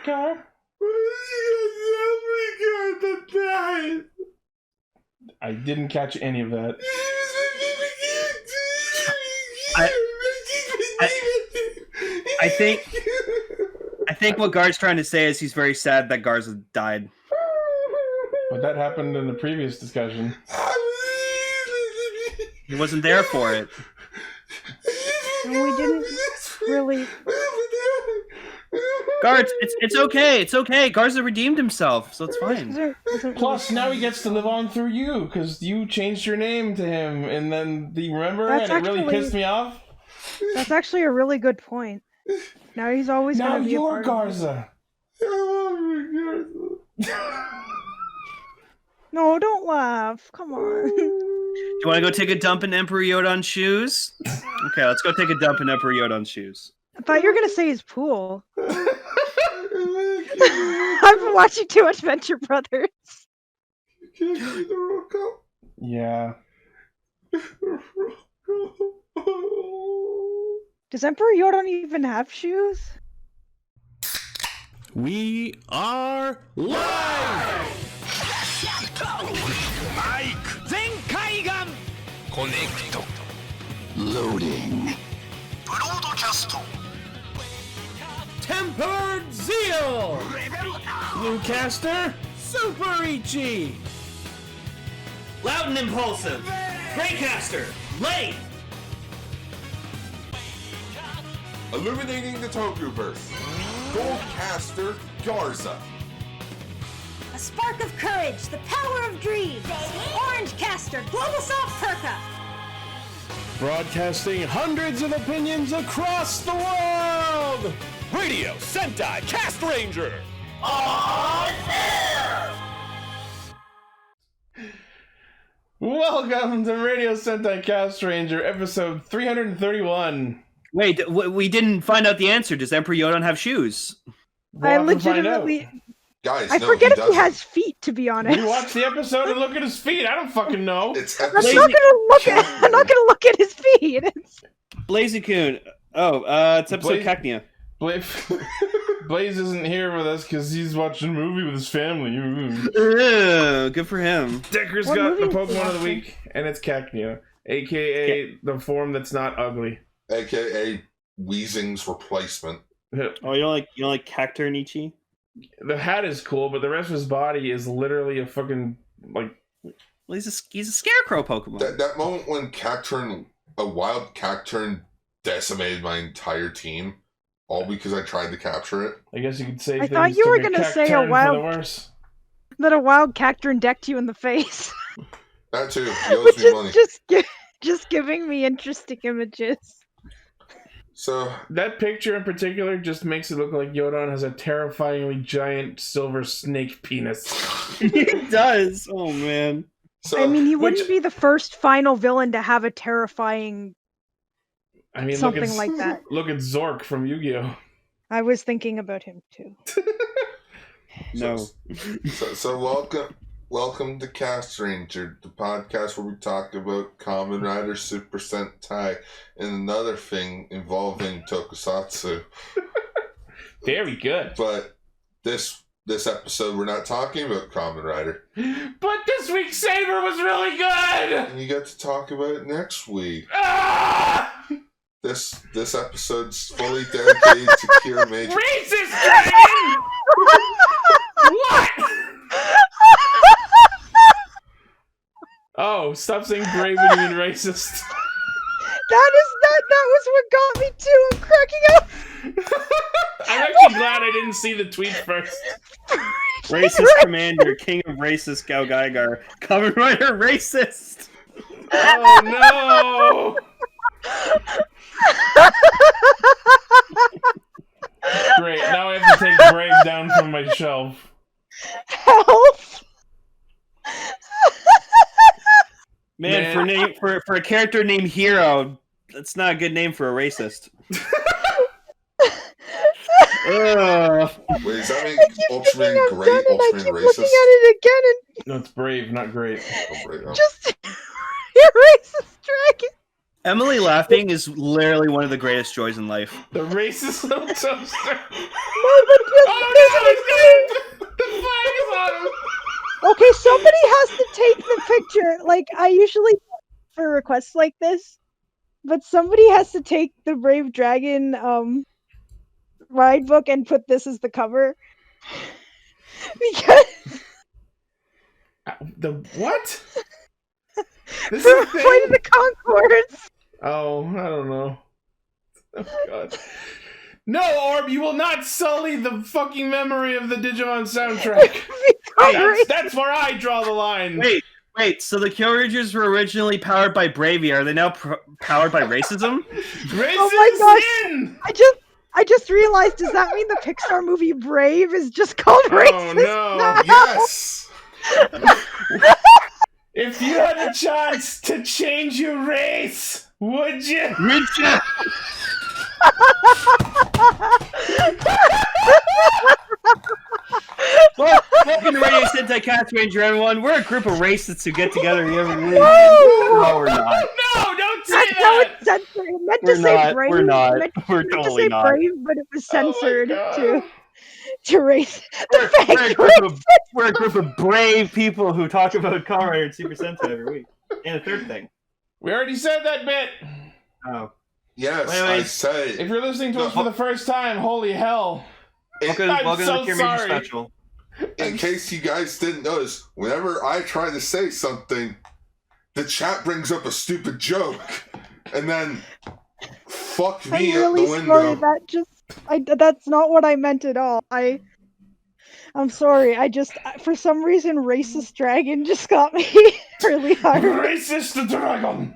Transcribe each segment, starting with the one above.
car? I didn't catch any of that. I think what Gar's trying to say is he's very sad that Garza died. But that happened in the previous discussion. He wasn't there for it. And we didn't really... Gar, it's okay. It's okay. Garza redeemed himself, so it's fine. Plus, now he gets to live on through you, because you changed your name to him, and then, do you remember? That's and it really pissed me off. That's actually a really good point. Now he's always going to be a part of Garza. No, don't laugh. Come on. Do you want to go take a dump in Emperor Yodan's shoes? Okay, let's go take a dump in Emperor Yodan's shoes. I thought you were going to say his pool. I've been watching too much Venture Brothers. Yeah. Does Emperor Yodan even have shoes? We are live! Mike! Zenkaigan! Connect. Loading. Broadcast. Tempered Zeal! Bluecaster, Super Ichi! Loud and impulsive. Greycaster, late. Illuminating the Tokuverse. Goldcaster Garza. A spark of courage, the power of dreams. Orange Caster, Global Soft Perka. Broadcasting hundreds of opinions across the world! Radio Sentai Castranger! Welcome to Radio Sentai Castranger, episode 331. Wait, we didn't find out the answer. Does Emperor Yodan have shoes? I legitimately... Guys, I forget if he has feet, to be honest. You watch the episode and look at his feet. I don't fucking know. It's I'm episode not gonna look at his feet. Blazy-kun. It's episode Cacnea. Blaze isn't here with us because he's watching a movie with his family. Good for him. Decker's What got the movie is he Pokemon of the watching? week, and it's Cacnea, aka the form that's not ugly. AKA Weezing's replacement. Oh, you don't like Cactor Nichi? The hat is cool, but the rest of his body is literally a fucking like. Well, he's a scarecrow Pokemon. That moment when a wild Cacturn decimated my entire team, all because I tried to capture it. I guess you could say. I thought you were gonna say a wild that a wild Cacturn decked you in the face, That too. He owes which me money. is just giving me interesting images. So that picture in particular just makes it look like Yodan has a terrifyingly giant silver snake penis. It does. Oh man. I mean, he wouldn't be the first final villain to have a terrifying something like that. Look at Zork from Yu-Gi-Oh! I was thinking about him too. No. So welcome to Castranger, the podcast where we talk about Kamen Rider, Super Sentai, and another thing involving tokusatsu. Very good. But this episode we're not talking about Kamen Rider. But this week's Saber was really good! And you get to talk about it next week. Ah! This episode's fully dedicated to Kiramager. Racist, Dragon! What? Oh, stop saying brave when you mean racist. That was what got me too. I'm cracking up. I'm actually glad I didn't see the tweet first. Racist Commander, King of Racist Gao Gaigar, Kamen Rider Racist. Oh no! Great, now I have to take Brave down from my shelf. Help! Man, for a character named Hero, that's not a good name for a racist. Wait, does that make Ultraman great? Ultraman racist? Looking at it again and No, it's Brave, not great. Oh, just you're racist, Dragon. Emily laughing is literally one of the greatest joys in life. The racist little toaster. No, but just Oh no, the flag is on him. okay, somebody has to take the picture. Like, I usually for requests like this, but somebody has to take the Brave Dragon ride book and put this as the cover. Because The what? This for is the Flight of thing? the Conchords. Oh, I don't know. Oh god. No, Orb, you will not sully the fucking memory of the Digimon soundtrack. That's where I draw the line. Wait, so the Kyojins were originally powered by Bravey. Are they now powered by racism? Racist Oh my gosh. sin! I just realized, does that mean the Pixar movie Brave is just called racist? Oh no. Yes! If you had a chance to change your race, would you? Richard! Well, welcome to Radio Sentai Castranger, everyone. We're a group of racists who get together here every week. No, we're not. No, don't say That's how that! it's censored. It meant We're to say not. Brave. We're not. We're Meant to totally say not. Brave, but it was Oh my censored God. to race. We're, The fact we're a group of brave people who talk about Kamen Rider and Super Sentai every week. And a third thing. We already said that bit. Oh. Yes, Wait. I say. If you're listening to us for the first time, holy hell. Welcome I'm to so the Kiramager sorry. special. In case you guys didn't notice, whenever I try to say something, the chat brings up a stupid joke, and then fuck I'm me really out the sorry. window. That's not what I meant at all. I'm sorry. For some reason, racist dragon just got me really hard. Racist dragon.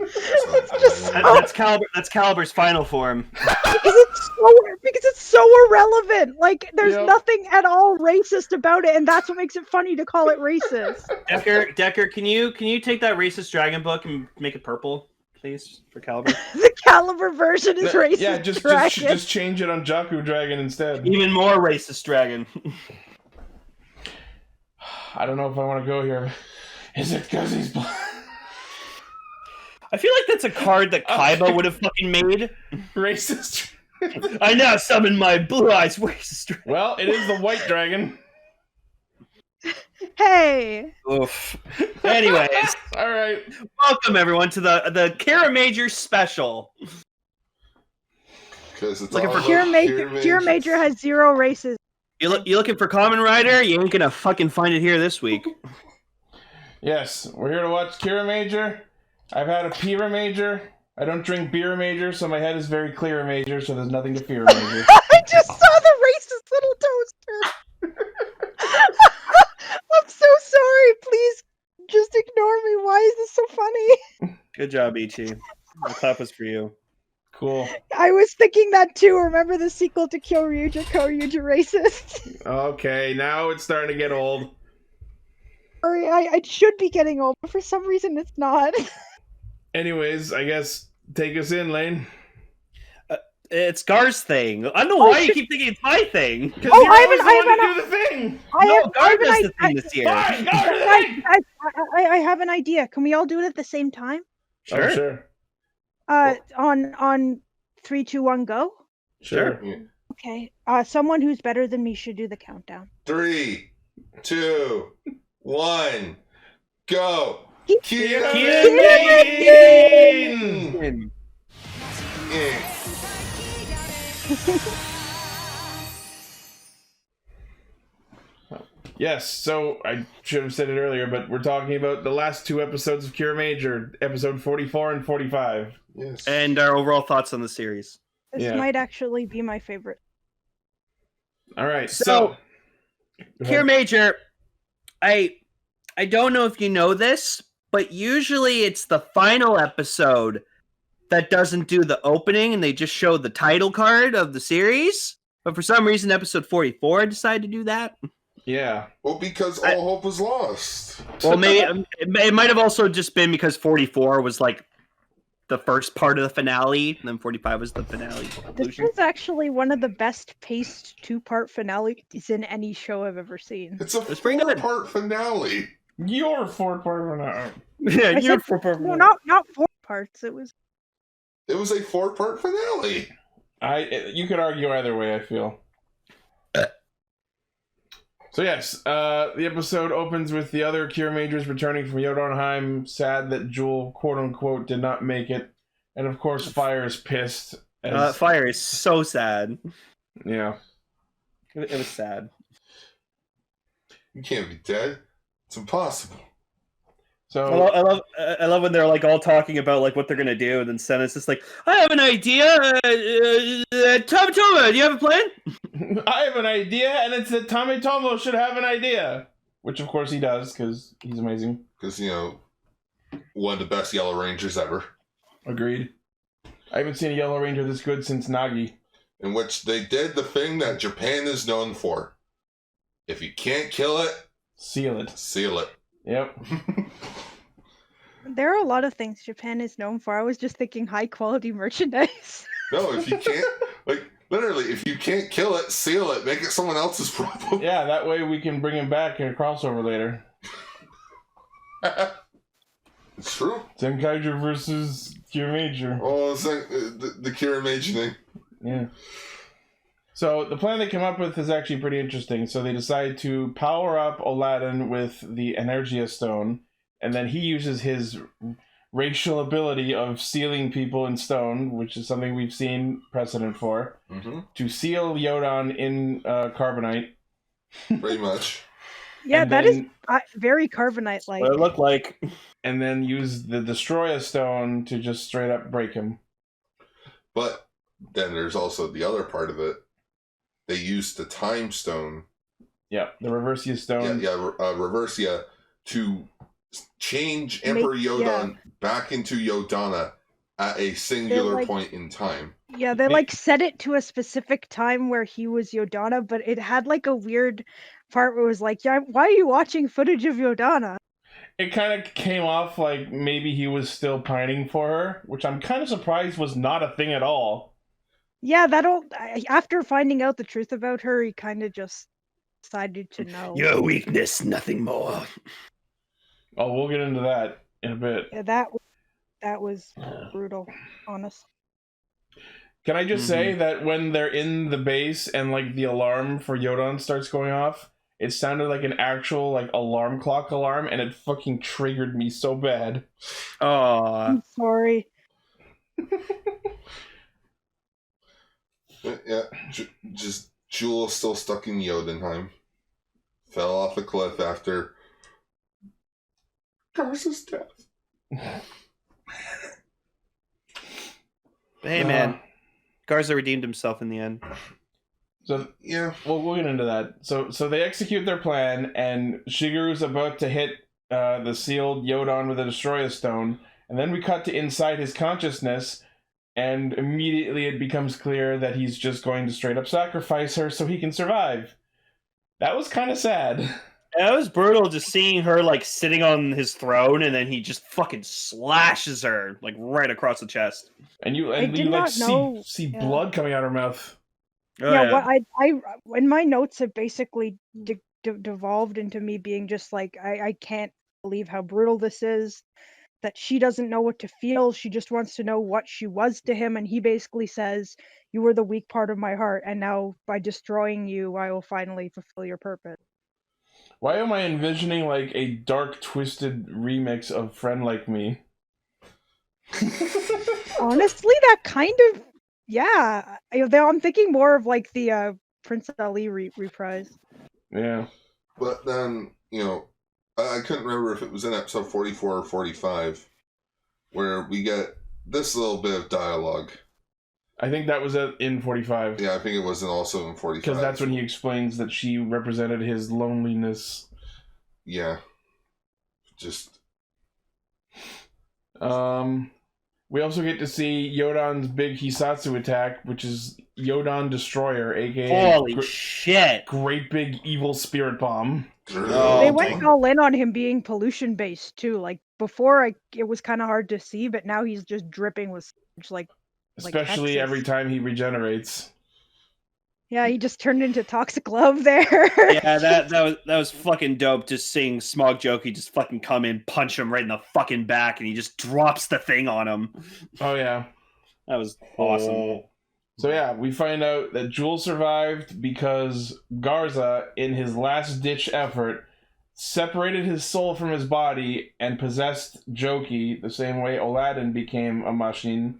It's just That's Caliber's final form. because it's so irrelevant. Like, there's Yep. nothing at all racist about it, and that's what makes it funny to call it racist. Decker, can you take that racist dragon book and make it purple, please, for Caliber? The Caliber version is racist. Yeah, just dragon. change it on Jaku Dragon instead. Even more racist dragon. I don't know if I want to go here. Is it because he's black? I feel like that's a card that Kaiba would have fucking made. Racist. I now summon my blue eyes racist dragon. Well, it is the white dragon. Hey. Oof. Anyways, All right. welcome everyone to the Kiramager special. Because it's Looking all for about Kiramager has 0 races. You looking for Kamen Rider? You ain't gonna fucking find it here this week. Yes, we're here to watch Kiramager. I've had a Piramager. I don't drink beer major, so my head is very clear major, so there's nothing to fear major. I just saw the racist little toaster. I'm so sorry. Please just ignore me. Why is this so funny? Good job, Ichi. The clap was for you. Cool. I was thinking that too. Remember the sequel to Kyoryuger racist? Okay, now it's starting to get old. Sorry, I should be getting old, but for some reason it's not. Anyways, I guess take us in, Lane. It's Gar's thing. I don't know why you keep thinking it's my thing. Because Oh, you're I always haven't- I the one haven't- to do the thing. Gar does the thing this year. Fine, go to the thing. I have an idea. Can we all do it at the same time? Oh, sure. On 3, 2, 1, go. Sure. Yeah. Okay. Someone who's better than me should do the countdown. 3, 2, 1, go! Kiramager! Yeah. Yes, so I should have said it earlier, but we're talking about the last 2 episodes of Kiramager, episode 44 and 45. Yes. And our overall thoughts on the series. This Yeah. might actually be my favorite. All right, So, Kiramager, I don't know if you know this, but usually it's the final episode that doesn't do the opening and they just show the title card of the series. But for some reason, episode 44 decided to do that. Yeah. Well, because all hope was lost. Well, maybe it might have also just been because 44 was like the first part of the finale, and then 45 was the finale This conclusion. is actually one of the best paced 2-part finales in any show I've ever seen. It's a It's pretty good. 4-part finale. Your 4-part now. Yeah, I you're said, no, not 4 parts. It was It was a 4-part finale. You could argue either way, I feel. So yes, the episode opens with the other Kiramagers returning from Jotunheim, sad that Jewel, quote-unquote, did not make it. And of course, Fire is pissed. Fire is so sad. Yeah. It was sad. You can't be dead. It's impossible. So I love when they're like all talking about like what they're gonna do, and then Senna's just like, I have an idea. Tomatomo, do you have a plan? I have an idea, and it's that Tomatomo should have an idea. Which, of course, he does, because he's amazing. Because, one of the best Yellow Rangers ever. Agreed. I haven't seen a Yellow Ranger this good since Nagi. In which they did the thing that Japan is known for. If you can't kill it, seal it. Seal it. Yep. There are a lot of things Japan is known for. I was just thinking high quality merchandise. No, if you can't, literally, if you can't kill it, seal it. Make it someone else's problem. Yeah, that way we can bring him back in a crossover later. It's true. Tenkaiger versus Kiramager. Oh, it's like the Kiramager thing. Yeah. So the plan they come up with is actually pretty interesting. So they decide to power up Aladdin with the Energia Stone, and then he uses his racial ability of sealing people in stone, which is something we've seen precedent for, to seal Yodan in carbonite. Pretty much. Yeah, And that then- is very carbonite-like. What it looked like. And then use the Destroyer Stone to just straight up break him. But then there's also the other part of it. They used the Time Stone. Yeah, the Reversia Stone. Reversia to change Emperor Yodan back into Yodana at a singular point in time. Yeah, they set it to a specific time where he was Yodana, but it had a weird part where it was like, yeah, why are you watching footage of Yodana? It kind of came off like maybe he was still pining for her, which I'm kind of surprised was not a thing at all. Yeah, after finding out the truth about her, he kind of just decided to know. Your weakness, nothing more. Oh, we'll get into that in a bit. Yeah, that was brutal, honest. Can I just say that when they're in the base and the alarm for Yodan starts going off, it sounded like an actual alarm clock alarm, and it fucking triggered me so bad. I'm sorry. Yeah, just Jewel still stuck in Jotunheim. Fell off a cliff after Garza's death. Hey, man. Garza redeemed himself in the end. So yeah, we'll get into that. So they execute their plan, and Shigeru's about to hit the sealed Yodan with a Destroyer Stone, and then we cut to inside his consciousness, and immediately it becomes clear that he's just going to straight up sacrifice her so he can survive. That was kind of sad. That was brutal, just seeing her sitting on his throne, and then he just fucking slashes her right across the chest. And you see blood coming out of her mouth. Oh, What I in my notes have basically devolved into me being just I can't believe how brutal this is. That she doesn't know what to feel. She just wants to know what she was to him, and he basically says, "You were the weak part of my heart, and now by destroying you, I will finally fulfill your purpose." Why am I envisioning a dark, twisted remix of "Friend Like Me"? Honestly, that kind of I'm thinking more of the Prince Ali reprise. Yeah, but then I couldn't remember if it was in episode 44 or 45 where we get this little bit of dialogue. I think that was in 45. Yeah, I think it was also in 45. Because that's when he explains that she represented his loneliness. Yeah. Just... We also get to see Yodan's big Hisatsu attack, which is Yodan Destroyer, aka... Holy shit! Great big evil spirit bomb. They went all in on him being pollution based too. Before, it was kind of hard to see, but now he's just dripping with especially every time he regenerates. Yeah, he just turned into Toxic Love there. Yeah, that was fucking dope. Just seeing Smog Jokey just fucking come in, punch him right in the fucking back, and he just drops the thing on him. Oh yeah, That was awesome. Oh. So yeah, we find out that Jewel survived because Garza, in his last-ditch effort, separated his soul from his body and possessed Jokey the same way Aladdin became a Mashin,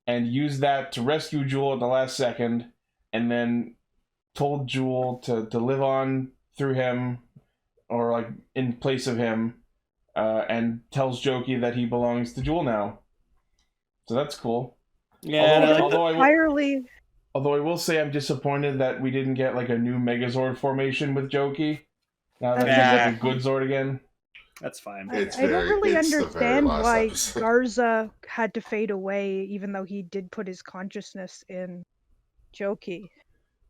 and used that to rescue Jewel at the last second, and then told Jewel to live on through him, or like in place of him, and tells Jokey that he belongs to Jewel now. So that's cool. Yeah, Although Entirely. I will say I'm disappointed that we didn't get like a new Megazord formation with Jokey. Now that Yeah. he's like a good Zord again. that's fine. I don't really understand why Garza had to fade away, even though he did put his consciousness in Jokey.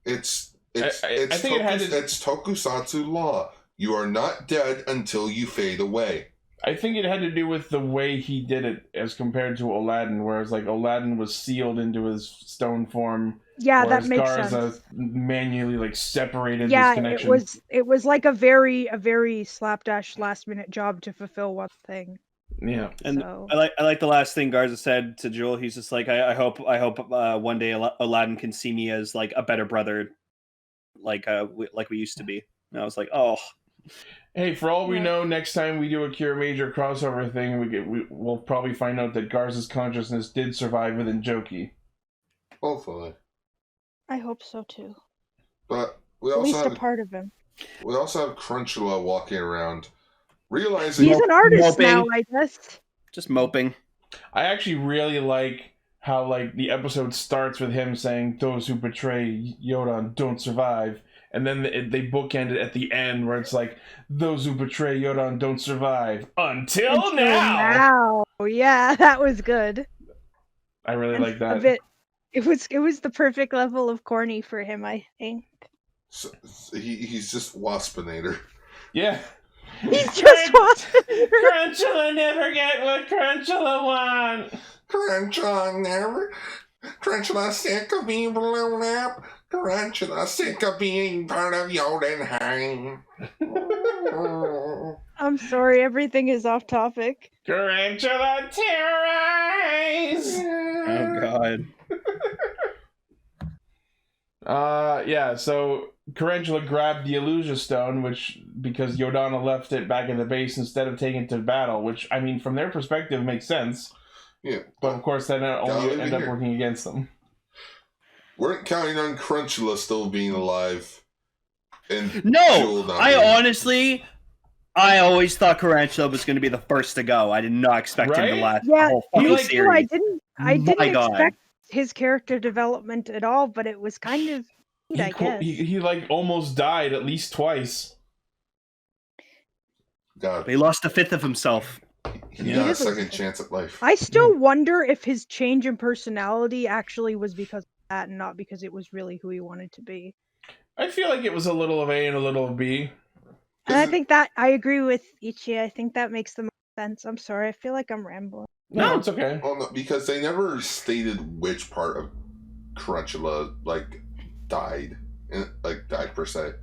It's I think it had to- it's tokusatsu law. You are not dead until you fade away. I think it had to do with the way he did it as compared to Aladdin, whereas like Aladdin was sealed into his stone form. Yeah, that whereas makes Garza sense. manually like separated Yeah, his connection. it was like a very slapdash last minute job to fulfill one thing. Yeah. And So I like the last thing Garza said to Jewel. He's just like, I hope one day Aladdin can see me as like a better brother, like we used to be. And I was like, oh. Hey, for all we Yeah. know, next time we do a Kiramager crossover thing, we'll probably find out that Garza's consciousness did survive within Jokey. Hopefully. I hope so too. But we At also least a have part of him. Crunchula walking around, realizing He's an artist moping. now, I guess. Just moping. I actually really like how like the episode starts with him saying, "Those who betray Yodan don't survive," and then they bookend it at the end where it's like, "Those who betray Yodan don't survive until now." Yeah, that was good. I really And like that. A bit. It was the perfect level of corny for him, I think. so, he's just Waspinator. Yeah. He's just watching. Crunchula never get what Crunchula want. Crunchula sick of being blown up. Crunchula sick of being part of Yodenheim. I'm sorry, everything is off topic. Tarantula terrorize! Oh god. Yeah, so Tarantula grabbed the Illusion Stone, which, because Yodana left it back in the base instead of taking it to battle, which, I mean, from their perspective, makes sense. Yeah. But, of course, that only Gotta end up hear. working against them. Weren't counting on Crunchula still being alive. And No, Jewel not I being- honestly, I always thought Tarantula was going to be the first to go. I did not expect him Right? to last Yeah, the whole he fucking like- So I series. didn't My God. expect his character development at all, but it was kind of neat, I guess. He like almost died at least twice. God, He lost a fifth of himself. he Yeah. got a He is second a- chance at life. I still wonder if his change in personality actually was because of that and not because it was really who he wanted to be. I feel like it was a little of A and a little of B. And I think that I agree with Ichi. I think that makes the most sense. I'm sorry. I feel like I'm rambling. No, it's okay. Well, no, because they never stated which part of Crunchula died per se.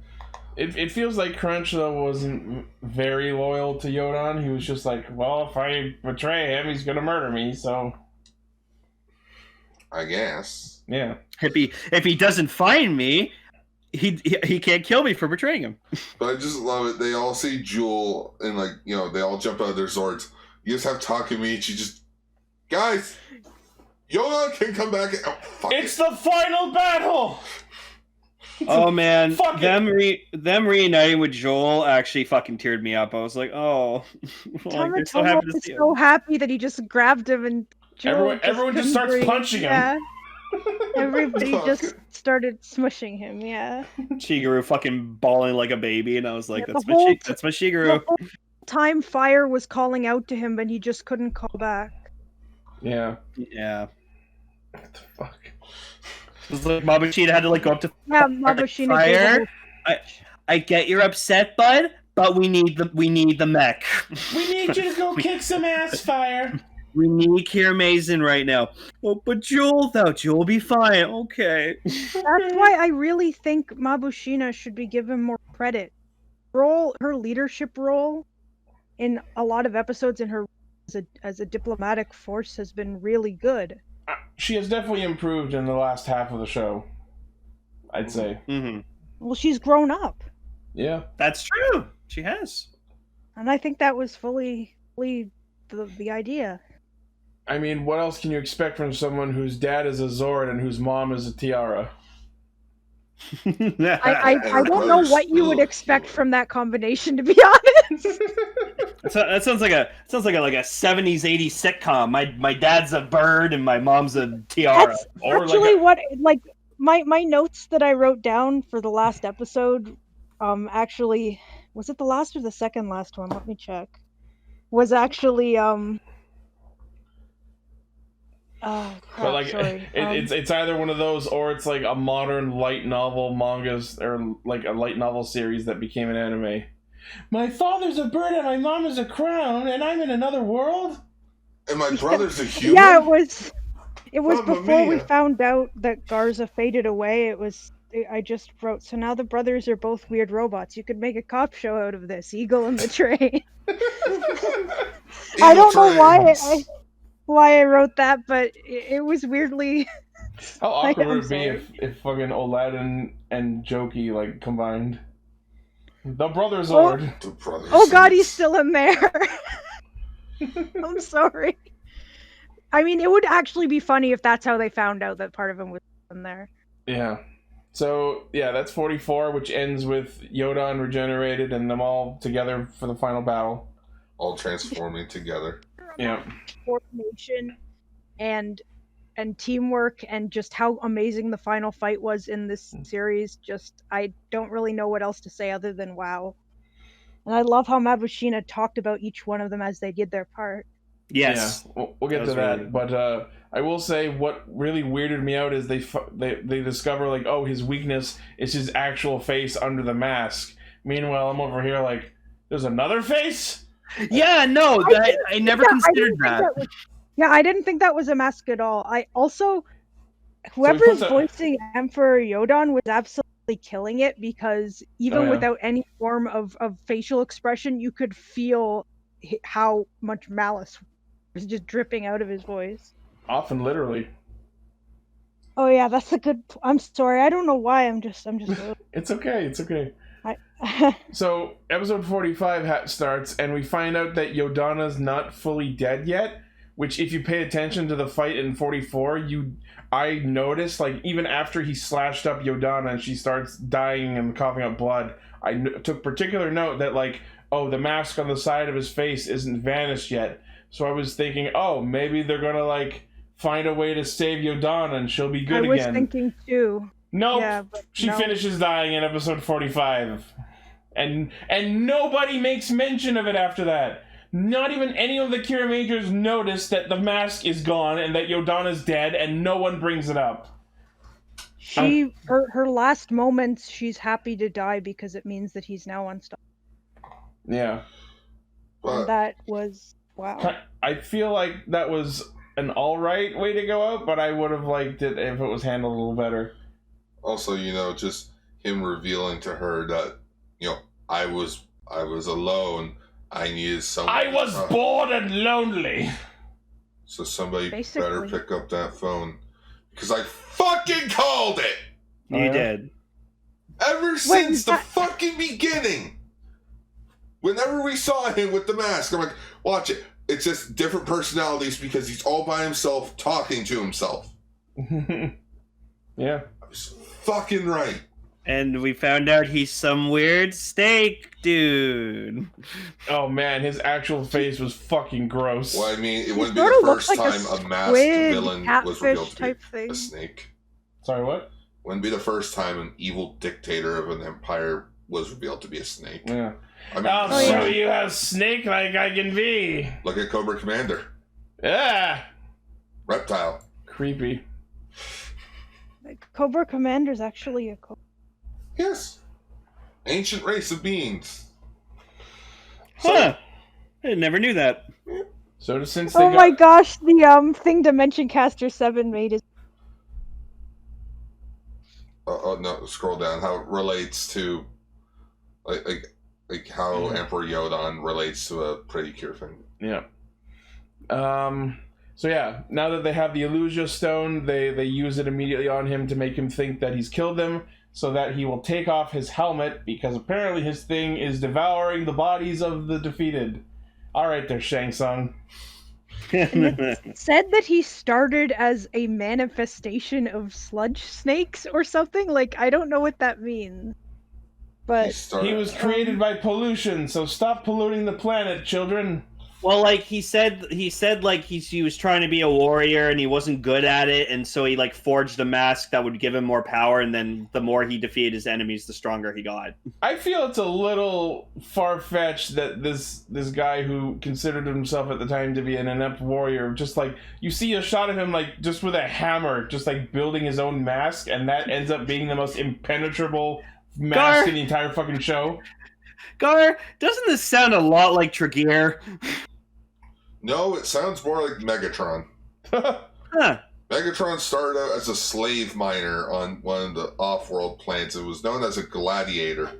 It feels like Tarantula wasn't very loyal to Yodan. He was just like, well, if I betray him, he's gonna murder me, so... I guess. Yeah. If he doesn't find me, he can't kill me for betraying him. But I just love it. They all see Jewel and they all jump out of their swords. You just have Takemichi just, guys, Yoda can come back. Oh, fuck It's it. the final battle! Oh man, Fuck it. them reuniting with Joel actually fucking teared me up. I was like, oh, like, they're so Tamatomo happy to was see him. so happy that he just grabbed him and Everyone just starts couldn't breathe. punching him. Yeah. Everybody Fuck. just started smushing him. Yeah. Shigeru fucking bawling like a baby, and I was like, Yeah, that's the my whole that's my The Shigeru. whole time Fire was calling out to him, but he just couldn't call back. Yeah. Yeah, What the fuck? it was like Mabushita had to like go up to Yeah, Mabushina gave Fire. a I get you're upset, bud, but we need the mech. We need you to go kick some ass, Fire. We need Kiramager right now. Oh, but Jewel, though. Jewel will be fine. Okay. That's why I really think Mabushina should be given more credit. Her leadership role in a lot of episodes in her as a diplomatic force has been really good. She has definitely improved in the last half of the show, I'd say. Mm-hmm. Well, she's grown up. Yeah. That's true. She has. And I think that was fully the idea. I mean, what else can you expect from someone whose dad is a Zord and whose mom is a Tiara? I don't know what you would expect from that combination, to be honest. That sounds like a 70s 80s sitcom. My dad's a bird and my mom's a tiara. That's actually my notes that I wrote down for the last episode. Actually, was it the last or the second last one? Let me check. Was actually Oh, crap, But like, sorry. it's either one of those, or it's like a modern light novel mangas, or like a light novel series that became an anime. My father's a bird and my mom is a crown, and I'm in another world. And my brother's a human. Yeah, it was Mamma before we mia. found out that Garza faded away. I just wrote, so now the brothers are both weird robots. You could make a cop show out of this. Eagle and the Train. I don't know why I wrote that, but it was weirdly. How awkward would it be sorry. if fucking Aladdin and Jokey like combined? The Brothers Oh. Zord. The brothers Oh God, and- he's still in there. I'm sorry. I mean, it would actually be funny if that's how they found out that part of him was in there. Yeah. So yeah, that's 44, which ends with Yodan regenerated and them all together for the final battle. all transforming together. Yeah. Coordination and teamwork and just how amazing the final fight was in this series. Just, I don't really know what else to say other than wow. And I love how Mabushina talked about each one of them as they did their part. Yes. Yeah, we'll get to That was that. really- But I will say what really weirded me out is they discover like, oh, his weakness is his actual face under the mask. Meanwhile, I'm over here like, there's another face? Yeah, no, I never considered that. I didn't think that was a mask at all. I also, whoever's puts a- voicing Emperor Yodan was absolutely killing it, because even Oh, yeah. without any form of facial expression, you could feel how much malice was just dripping out of his voice. Often literally. Oh yeah, that's a good. I'm sorry, I don't know why. I'm just. It's okay, it's okay. I, So, episode 45 starts, and we find out that Yodana's not fully dead yet, which, if you pay attention to the fight in 44, I noticed, like, even after he slashed up Yodana and she starts dying and coughing up blood, I took particular note that, like, oh, the mask on the side of his face isn't vanished yet. So I was thinking, oh, maybe they're gonna, like, find a way to save Yodana and she'll be good I was again. thinking too. Nope. Yeah, but She no. finishes dying in episode 45. And nobody makes mention of it after that. Not even any of the Kiramagers notice that the mask is gone and that Yodana's dead, and no one brings it up. She her last moments, she's happy to die because it means that he's now unstoppable. Yeah. But And that was wow. I feel like that was an alright way to go out, but I would have liked it if it was handled a little better. also, just him revealing to her that, I was alone. I needed someone. I was bored and lonely. So somebody Basically. better pick up that phone, because I fucking called it You did. ever since the fucking beginning. Whenever we saw him with the mask, I'm like, watch it. It's just different personalities because he's all by himself talking to himself. Yeah. I was fucking right. And we found out he's some weird steak dude. Oh man, his actual face was fucking gross. Well, I mean, it wouldn't be Sorta the looks first like a time a masked squid, villain was catfish revealed to type be thing. a snake. Sorry, what? Wouldn't be the first time an evil dictator of an empire was revealed to be a snake. Yeah. I mean, I'll Oh, show yeah. you how snake-like I can be. look at Cobra Commander. Ah! Reptile. Creepy. Cobra Commander's actually a cobra. Yes. Ancient race of beings. Huh. I never knew that. So since they Oh my gosh, the thing Dimension Caster 7 made is. Oh no, scroll down. How it relates to, like how Emperor Yodan relates to a Pretty Cure thing. Yeah. So yeah, now that they have the Illusia Stone, they use it immediately on him to make him think that he's killed them, so that he will take off his helmet, because apparently his thing is devouring the bodies of the defeated. Alright there, Shang Tsung. It said that he started as a manifestation of sludge snakes or something. Like, I don't know what that means. But He was created by pollution, so stop polluting the planet, children. Well, like he said like he was trying to be a warrior and he wasn't good at it, and so he like forged a mask that would give him more power, and then the more he defeated his enemies, the stronger he got. I feel it's a little far-fetched that this guy who considered himself at the time to be an inept warrior, just like, you see a shot of him like just with a hammer, just like building his own mask, and that ends up being the most impenetrable mask in the entire fucking show. Gar, doesn't this sound a lot like Tregear? No, it sounds more like Megatron. Huh. Megatron started out as a slave miner on one of the off-world planets. It was known as a gladiator,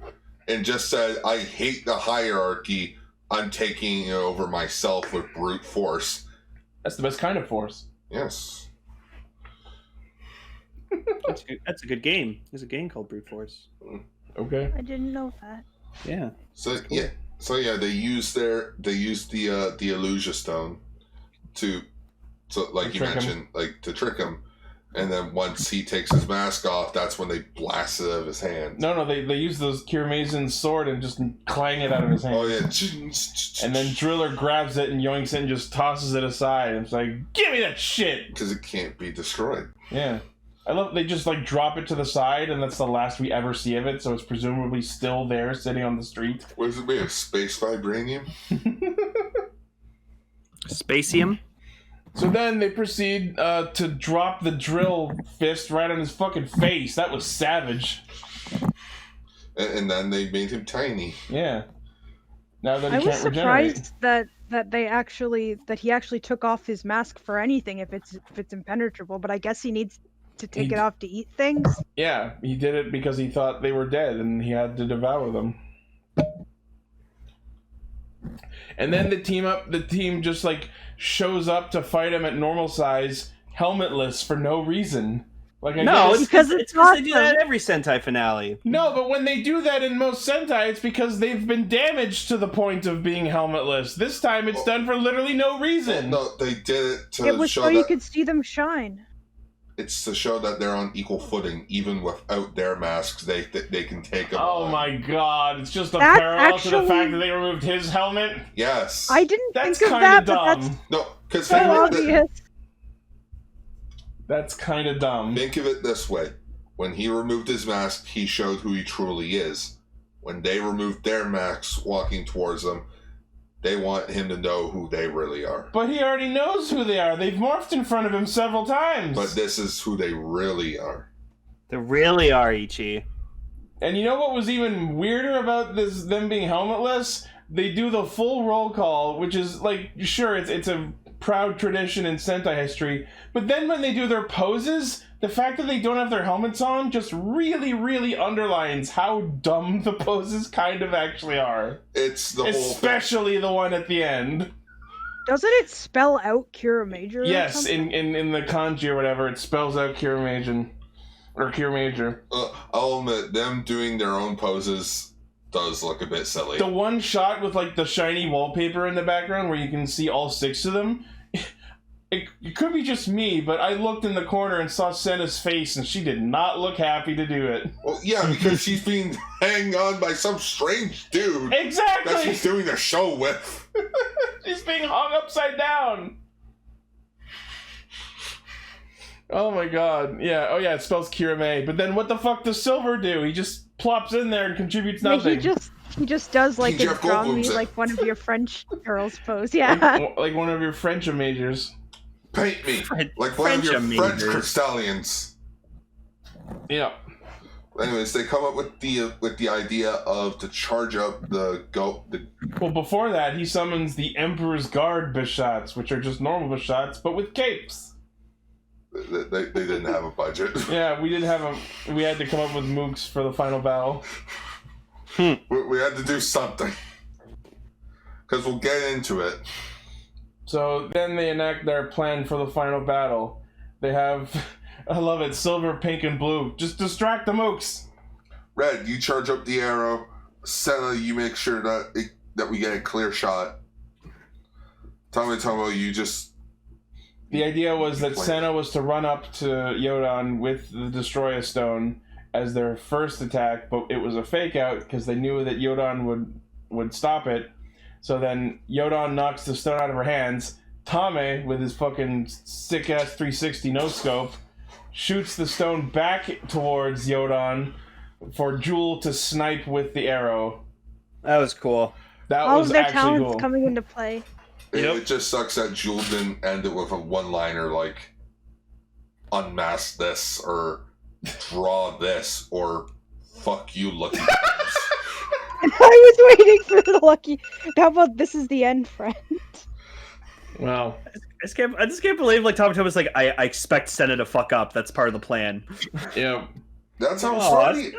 and just said, "I hate the hierarchy. I'm taking it over myself with brute force." That's the best kind of force. Yes. That's a good game. There's a game called Brute Force. Okay. I didn't know that. Yeah. So yeah, they used the Illusia Stone to like you mentioned, like to trick him, and then once he takes his mask off, that's when they blast it out of his hand. No, they use those Kiramager's sword and just clang it out of his hand. Oh yeah. And then Driller grabs it and yoinks it and just tosses it aside. And it's like, give me that shit! Because it can't be destroyed. Yeah. I love they just like drop it to the side, and that's the last we ever see of it, so it's presumably still there sitting on the street. What is it made of? Space vibranium? Spacium? So then they proceed to drop the drill fist right on his fucking face. That was savage. And then they made him tiny. Yeah. Now that he I was can't regenerate. surprised that he actually took off his mask for anything if it's impenetrable, but I guess he needs to take it off to eat things. Yeah, he did it because he thought they were dead and he had to devour them. And then the team just like shows up to fight him at normal size, helmetless for no reason. Like because it's because they do that at every Sentai finale. No, but when they do that in most Sentai, it's because they've been damaged to the point of being helmetless. This time it's done for literally no reason. No, they did it to It was show so you that could see them shine. it's to show that they're on equal footing, even without their masks. They can take them. Oh on. my god! It's just a That's parallel to the actually- fact that they removed his helmet. Yes. I didn't That's think of kind that, of but dumb. that's No, because so obvious. That's kind of dumb. think of it this way: when he removed his mask, he showed who he truly is. When they removed their masks, walking towards them, they want him to know who they really are. But he already knows who they are. They've morphed in front of him several times. But this is who they really are. They really are, Ichi. And you know what was even weirder about them being helmetless? They do the full roll call, which is like, sure, it's a proud tradition in Sentai history, but then when they do their poses, the fact that they don't have their helmets on just really, really underlines how dumb the poses kind of actually are. It's the Especially the one at the end. Doesn't it spell out Kiramager? Yes, in the kanji or whatever, it spells out Kiramager. Or Kiramager. I'll admit, them doing their own poses does look a bit silly. The one shot with like the shiny wallpaper in the background where you can see all six of them, it could be just me, but I looked in the corner and saw Senna's face and she did not look happy to do it. Well, yeah, because she's being hanged on by some strange dude Exactly! that she's doing a show with. She's being hung upside down. Oh my god. Yeah, oh yeah, it spells Kirame. But then what the fuck does Silver do? He just plops in there and contributes nothing. He just does like King a Jeff draw me Goldblum's it. like one of your French girls pose. Yeah. like one of your French majors. Paint me French- like one of your French French amazers. Crystallians. Yeah. Anyways, they come up with the idea of to charge up the Well, before that, he summons the Emperor's Guard Bishots, which are just normal Bishots, but with capes. They didn't have a budget. Yeah, we had to come up with mooks for the final battle. We had to do something. Because we'll get into it. So then they enact their plan for the final battle. They have, I love it, silver, pink, and blue. Just distract the mooks. Red, you charge up the arrow. Senna, you make sure that we get a clear shot. Tomo, you just... The idea was that Senna was to run up to Yodan with the Destroyer Stone as their first attack, but it was a fake out because they knew that Yodan would stop it. So then Yodan knocks the stone out of her hands. Tame, with his fucking sick-ass 360 no-scope, shoots the stone back towards Yodan for Jewel to snipe with the arrow. That was cool. That All was of their actually talents cool. coming into play. It just sucks that Jewel didn't end it with a one-liner like unmask this or draw this or fuck you, Lucky Charms. I was waiting for the lucky. How about this is the end, friend? Wow. I just can't believe like Tomo's like I expect Senna to fuck up. That's part of the plan. Yeah. That's how Oh, funny.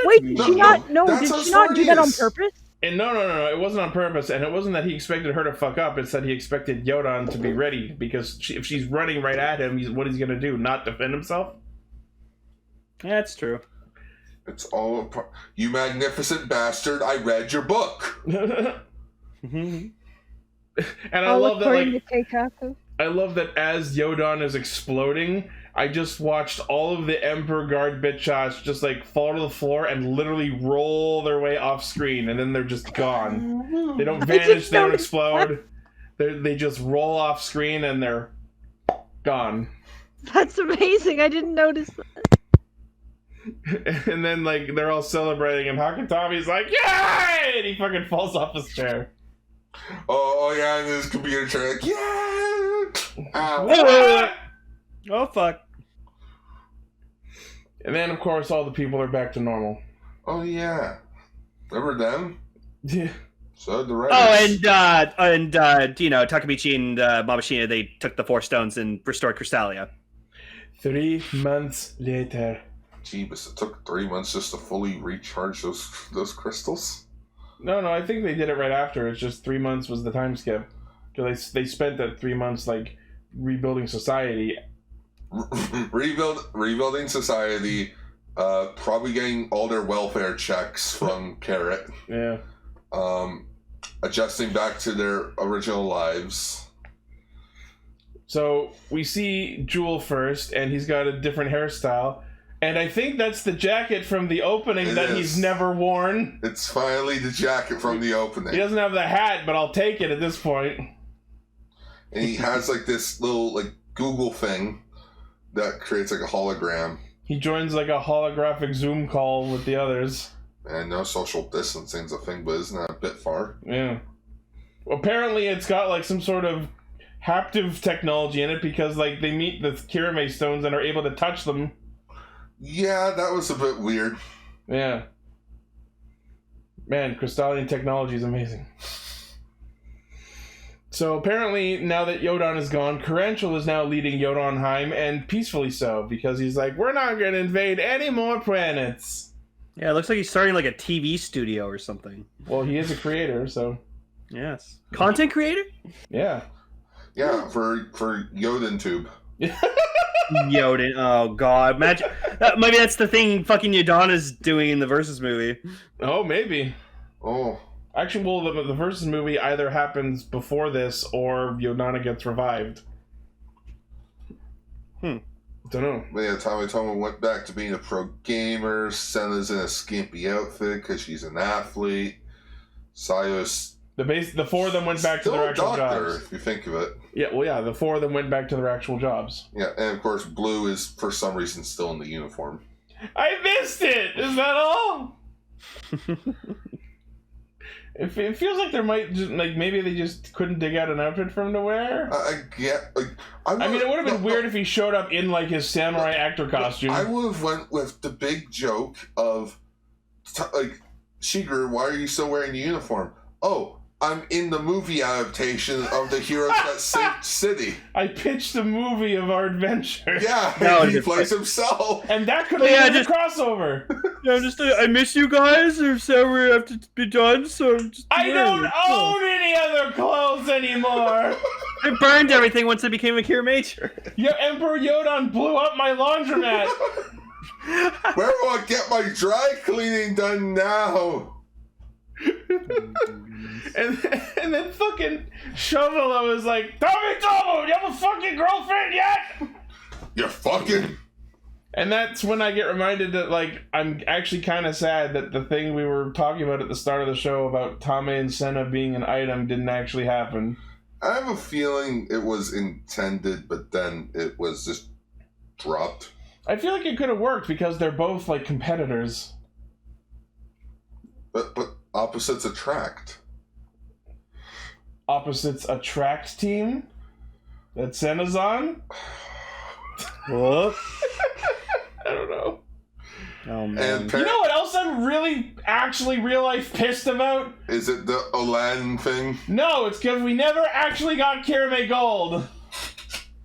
Wait, did she not? No, that's did how she not do that on smart he is. purpose? And no, it wasn't on purpose, and it wasn't that he expected her to fuck up, it's that he expected Yodan to be ready, because if she's running right at him, what is he going to do, not defend himself? Yeah, that's true. It's all a part. You magnificent bastard! I read your book. And I All love that, according like, to Keikaku. I love that as Yodan is exploding, I just watched all of the Emperor Guard Bitchas just like fall to the floor and literally roll their way off screen, and then they're just gone. They don't vanish, they don't explode. They just roll off screen and they're gone. That's amazing. I didn't notice that. And then like they're all celebrating, and Hakutami's like, "Yay!" and he fucking falls off his chair. Oh yeah, and his computer chair like yeah. Oh fuck. And then of course all the people are back to normal. Oh yeah, remember them? Yeah. So the writers. Oh, and you know, Takamichi and Mamashina, they took the 4 stones and restored Crystalia. 3 months later. Jeebus, it took 3 months just to fully recharge those crystals. No, I think they did it right after. It's just 3 months was the time skip. Because they spent that 3 months like rebuilding society. Rebuilding society, probably getting all their welfare checks from Carrot. Yeah. Adjusting back to their original lives. So we see Jewel first, and he's got a different hairstyle. And I think that's the jacket from the opening that he's never worn. It's finally the jacket from the opening. He doesn't have the hat, but I'll take it at this point. And he has like this little like Google thing that creates like a hologram. He joins like a holographic Zoom call with the others. And no social distancing's a thing, but isn't that a bit far? Yeah. Apparently it's got like some sort of haptive technology in it, because like they meet the Kirame stones and are able to touch them. Yeah, that was a bit weird. Yeah. Man, crystalline technology is amazing. So apparently, now that Yodan is gone, Caranchel is now leading Yodanheim, and peacefully so, because he's like, we're not going to invade any more planets. Yeah, it looks like he's starting like a TV studio or something. Well, he is a creator, so... Yes. Content creator? Yeah. Yeah, for Yodan Tube. Yodan. Oh, God. Imagine. Maybe that's the thing fucking Yodan is doing in the Versus movie. Oh, maybe. Oh. Actually, well, the Versus movie either happens before this, or Yodana gets revived. Don't know. But yeah, Tomo went back to being a pro gamer. Senna's in a skimpy outfit because she's an athlete. Sayo's The 4 of them went back to their actual doctor, jobs. if you think of it. Yeah, well, yeah, the 4 of them went back to their actual jobs. Yeah, and of course, Blue is for some reason still in the uniform. I missed it! Is that all? It feels like there might just, like, maybe they just couldn't dig out an outfit for him to wear. I get, like, I mean, it would have been weird if he showed up in, like, his samurai actor costume. I would have went with the big joke of, like, Shigeru, why are you still wearing the uniform? Oh, I'm in the movie adaptation of The Heroes That Saved City. I pitched the movie of our adventure. Yeah, he plays himself. And that could have been a crossover. I miss you guys. There's so we have to be done. So I don't own any other clothes anymore. I burned everything once I became a Kiramager. Your Emperor Yodan blew up my laundromat. Where will I get my dry cleaning done now? and then fucking Shovelo is like, Tommy Tomo, you have a fucking girlfriend yet? You're fucking. And that's when I get reminded that, like, I'm actually kind of sad that the thing we were talking about at the start of the show about Tame and Senna being an item didn't actually happen. I have a feeling it was intended, but then it was just dropped. I feel like it could have worked because they're both, like, competitors. But opposites attract. Opposites attract team? That Senna's on? What? I don't know. Oh, man. And you know what else I'm really, actually, real life pissed about? Is it the Aladdin thing? No, it's because we never actually got Kirame Gold.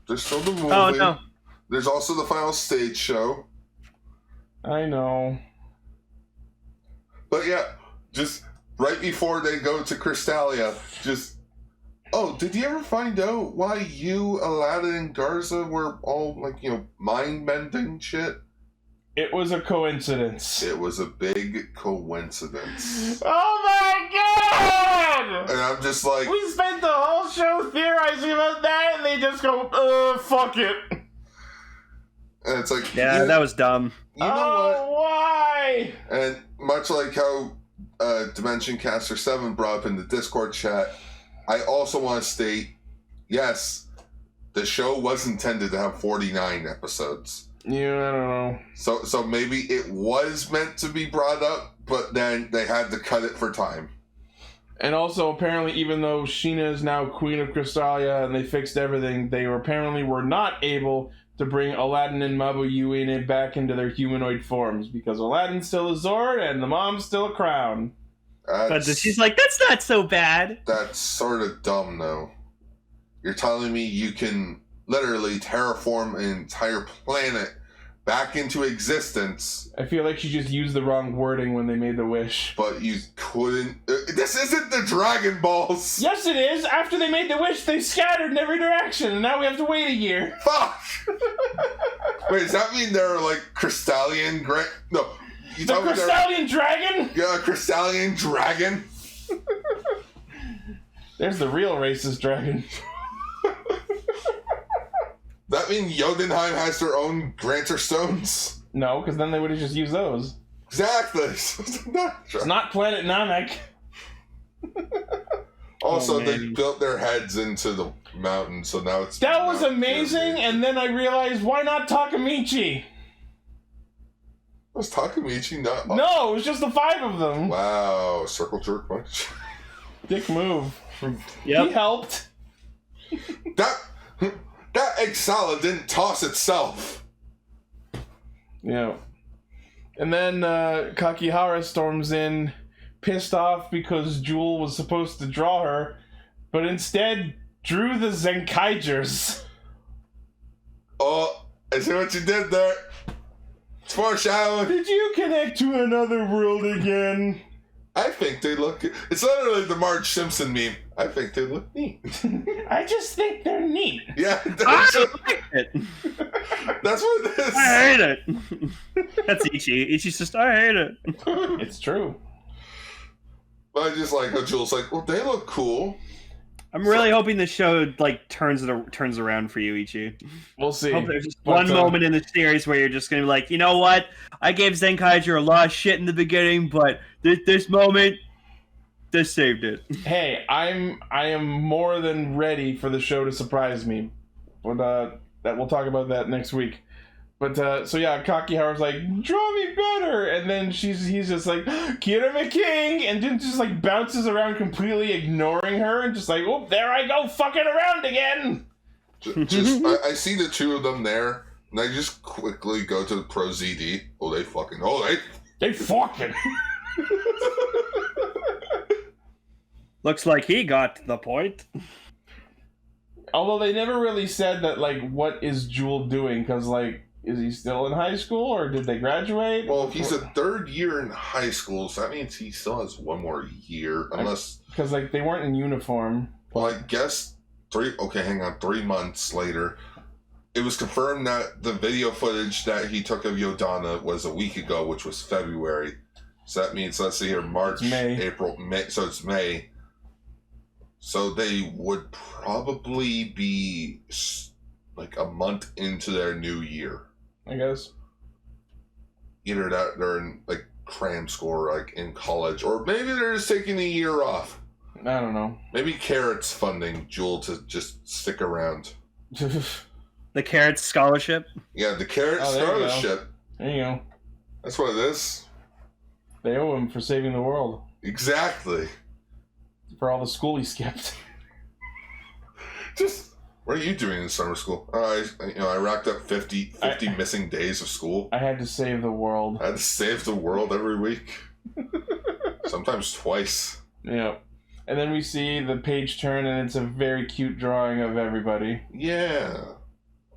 There's still the movie. Oh, no. There's also the final stage show. I know. But yeah, just right before they go to Crystalia, just... Oh, did you ever find out why you, Aladdin, and Garza were all, like, you know, mind-bending shit? It was a coincidence. It was a big coincidence. Oh my god! And I'm just like... We spent the whole show theorizing about that, and they just go, fuck it. And it's like... Yeah, that was dumb. You know what? Why? And much like how Dimension Caster 7 brought up in the Discord chat, I also want to state, yes, the show was intended to have 49 episodes. Yeah, I don't know. So maybe it was meant to be brought up, but then they had to cut it for time. And also, apparently, even though Sheena is now Queen of Crystalia and they fixed everything, they apparently were not able to bring Aladdin and Mabu Yuine back into their humanoid forms, because Aladdin's still a Zord and the mom's still a Crown. But she's like, that's not so bad. That's sort of dumb, though. You're telling me you can literally terraform an entire planet back into existence. I feel like she just used the wrong wording when they made the wish. But you couldn't... this isn't the Dragon Balls! Yes, it is! After they made the wish, they scattered in every direction, and now we have to wait a year. Fuck! Wait, does that mean they're like Crystallian... No. The Crystallian Dragon? Yeah, Crystallian Dragon. There's the real racist dragon. That mean Jotunheim has their own Grantor Stones? No, because then they would have just used those. Exactly. It's not Planet Namek. Also, they built their heads into the mountain, so now it's... That was amazing, and then I realized, why not Takamichi? Was Takamichi not... No, it was just the 5 of them. Wow, circle jerk much? Dick move. Yep. He helped. That Exala didn't toss itself. Yeah. And then Kakihara storms in, pissed off because Jewel was supposed to draw her, but instead drew the Zenkaigers. Oh, I see what you did there. It's foreshadowing. Did you connect to another world again? I think they look... It's literally the Marge Simpson meme. I think they look neat. I just think they're neat. Yeah, I like it. That's what it is. I hate it. That's Ichi. Ichi's just, I hate it. It's true. But I just like how Jules like, well, they look cool. I'm really hoping the show like turns around for you, Ichi. We'll see. I hope there's just one moment in the series where you're just gonna be like, you know what? I gave Zenkaiger a lot of shit in the beginning, but this moment, this saved it. Hey, I am more than ready for the show to surprise me. But that we'll talk about that next week. But so yeah, Kakihara's like, draw me better, and then he's just like, Kirame King, and then just like bounces around completely ignoring her, and just like, oh, there I go, fucking around again. I see the two of them there, and I just quickly go to the Pro ZD. They fucking. Looks like he got the point. Although they never really said that, like, what is Jewel doing? Because, like, is he still in high school, or did they graduate? Well, he's a third year in high school, so that means he still has one more year, unless... Because, like, they weren't in uniform. Well, I guess 3 months later, it was confirmed that the video footage that he took of Yodana was a week ago, which was February. So that means, let's see here, March, April, May, so it's May. So they would probably be, like, a month into their new year. I guess. Either that they're in, like, cram school, or, like, in college, or maybe they're just taking a year off. I don't know. Maybe Carrot's funding Jewel to just stick around. The Carrot Scholarship? Yeah, the Carrot Scholarship. There you go. That's what it is. They owe him for saving the world. Exactly. For all the school he skipped. Just, what are you doing in summer school? I racked up 50 missing days of school. I had to save the world. I had to save the world every week. Sometimes twice. Yeah. And then we see the page turn, and it's a very cute drawing of everybody. Yeah.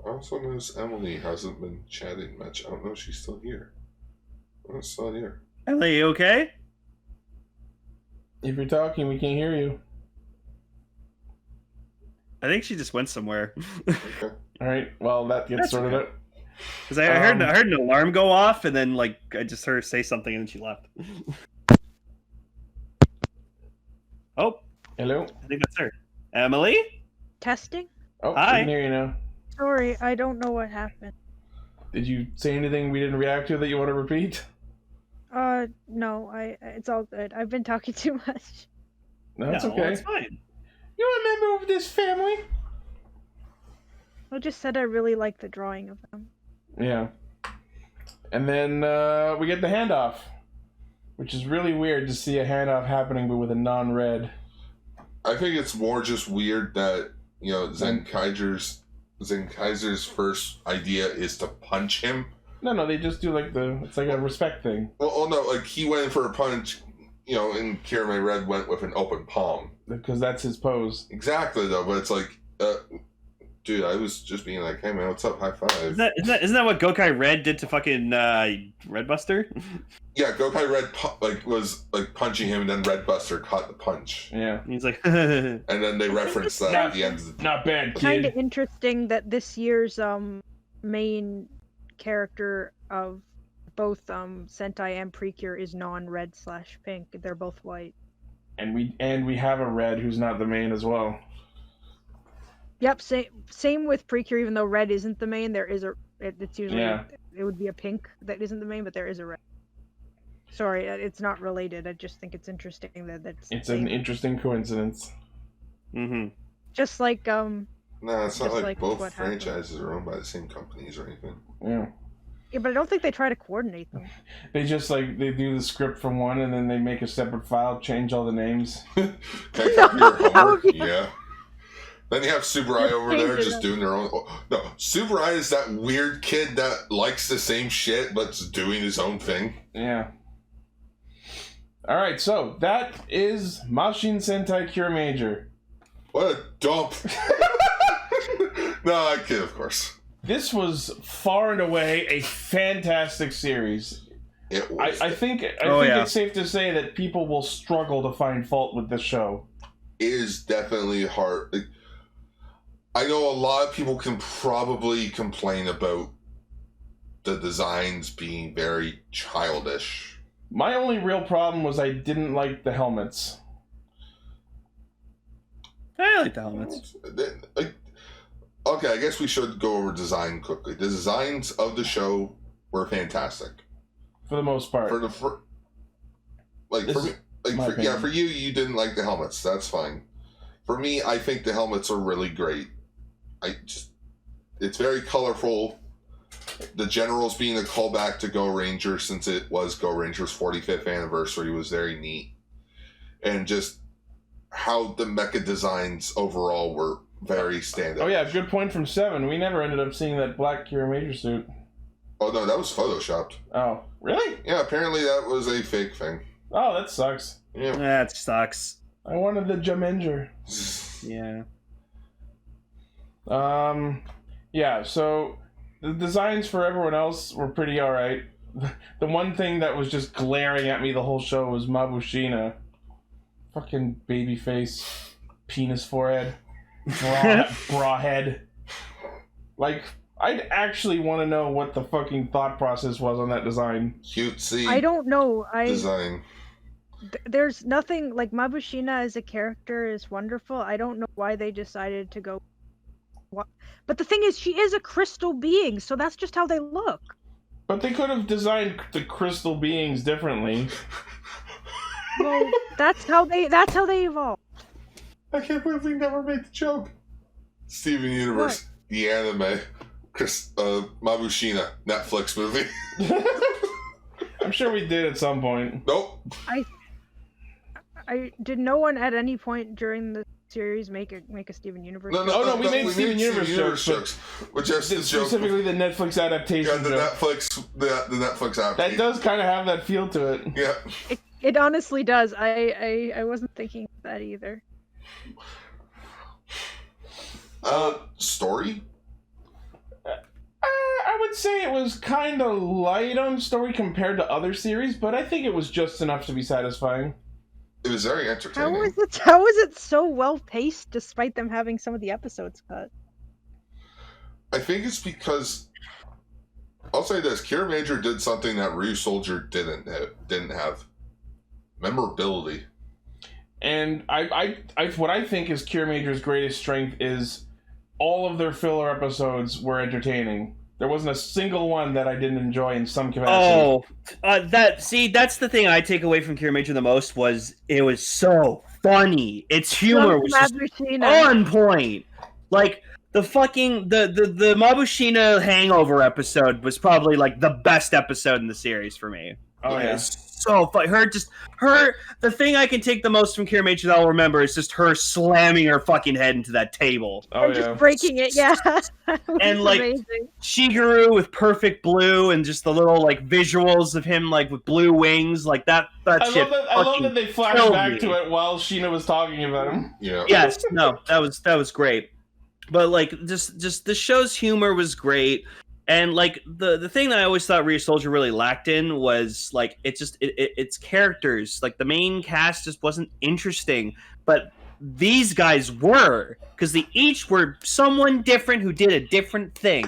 I also noticed Emily hasn't been chatting much. I don't know if she's still here. I'm still here. Emily, you okay? If you're talking, we can't hear you. I think she just went somewhere. Okay. All right. Well, that gets sorted out. Because I heard an alarm go off, and then like I just heard her say something, and then she left. Oh, hello. I think that's her. Emily? Testing? Oh, hi. I can hear you now. Sorry, I don't know what happened. Did you say anything we didn't react to that you want to repeat? No, it's all good. I've been talking too much. No, that's okay. It's fine. You're a member of this family. I just said I really like the drawing of them. Yeah. And then we get the handoff, which is really weird to see a handoff happening but with a non-red. I think it's more just weird that, Zenkaiser's first idea is to punch him. No, they just do it's like a respect thing. Well, no, like he went in for a punch, and Kirame Red went with an open palm. Because that's his pose. Exactly, though, but it's like, dude, I was just being like, hey man, what's up, high five. Isn't that what Gokai Red did to fucking Redbuster? Yeah, Gokai Red was punching him, and then Redbuster caught the punch. Yeah. He's like, and then they referenced that at the end of the... Not bad, kid. Kind of interesting that this year's main character of both Sentai and Precure is non-red/pink. They're both white. And we have a red who's not the main as well. Yep, same with Precure. Even though red isn't the main, there is it's usually it would be a pink that isn't the main, but there is a red. Sorry, it's not related. I just think it's interesting it's an interesting coincidence. Mm-hmm. Just like No, it's not like both franchises happened. are owned by the same companies or anything. Yeah. Yeah, but I don't think they try to coordinate them. They just they do the script from one, and then they make a separate file, change all the names. Can I copy your homework? Yeah. Then you have Super Eye over there just doing their own... No, Super Eye is that weird kid that likes the same shit but's doing his own thing. Yeah. Alright, so that is Mashin Sentai Kiramager. What a dump. No, I kid, of course. This was far and away a fantastic series. It was. I think it's safe to say that people will struggle to find fault with this show. It is definitely hard. I know a lot of people can probably complain about the designs being very childish. My only real problem was I didn't like the helmets. I like the helmets. Okay, I guess we should go over design quickly. The designs of the show were fantastic. For the most part. For you, you didn't like the helmets. That's fine. For me, I think the helmets are really great. It's very colorful. The Generals being a callback to Go Ranger, since it was Go Ranger's 45th anniversary, was very neat. And just how the mecha designs overall were very standout. Oh yeah, good point from Seven. We never ended up seeing that black Kiramager suit. Oh no, that was photoshopped. Oh, really? Yeah, apparently that was a fake thing. Oh, that sucks. Yeah. That sucks. I wanted the Jamenger. Yeah. Yeah, so the designs for everyone else were pretty alright. The one thing that was just glaring at me the whole show was Mabushina. Fucking baby face, penis forehead, bra head. Like, I'd actually want to know what the fucking thought process was on that design. Cutesy. I don't know. Design. There's nothing like Mabushina as a character is wonderful. I don't know why they decided to go. But the thing is, she is a crystal being, so that's just how they look. But they could have designed the crystal beings differently. Well, that's how they evolved. I can't believe we never made the joke. Steven Universe, the anime, Mabushina, Netflix movie. I'm sure we did at some point. Nope. I did no one at any point during the series make a Steven Universe. No, we made Steven Universe jokes, which is the joke. Specifically the Netflix adaptation. Yeah, the joke. Netflix app. That does kind of have that feel to it. Yeah. It honestly does. I wasn't thinking of that either. Story? I would say it was kind of light on story compared to other series, but I think it was just enough to be satisfying. It was very entertaining. How was it so well paced despite them having some of the episodes cut? I think it's because I'll say this: Kiramager did something that Ryu Soldier didn't have. Memorability. And I what I think is Kiramager's greatest strength is all of their filler episodes were entertaining. There wasn't a single one that I didn't enjoy in some capacity. That's the thing I take away from Kiramager the most was it was so funny. Its humor was just on point. Like the fucking the Mabushina hangover episode was probably like the best episode in the series for me. Oh yeah. So funny. The thing I can take the most from Kiramager that I'll remember is just her slamming her fucking head into that table. Oh, just breaking it, yeah. And like amazing. Shigeru with perfect blue and just the little like visuals of him like with blue wings, like that I shit. love that they flashed back to it while Sheena was talking about him. Yeah. Yes, no, that was great. But like just the show's humor was great. And like the thing that I always thought Ryu Soldier really lacked in was like it's characters. Like the main cast just wasn't interesting, but these guys were, because they each were someone different who did a different thing.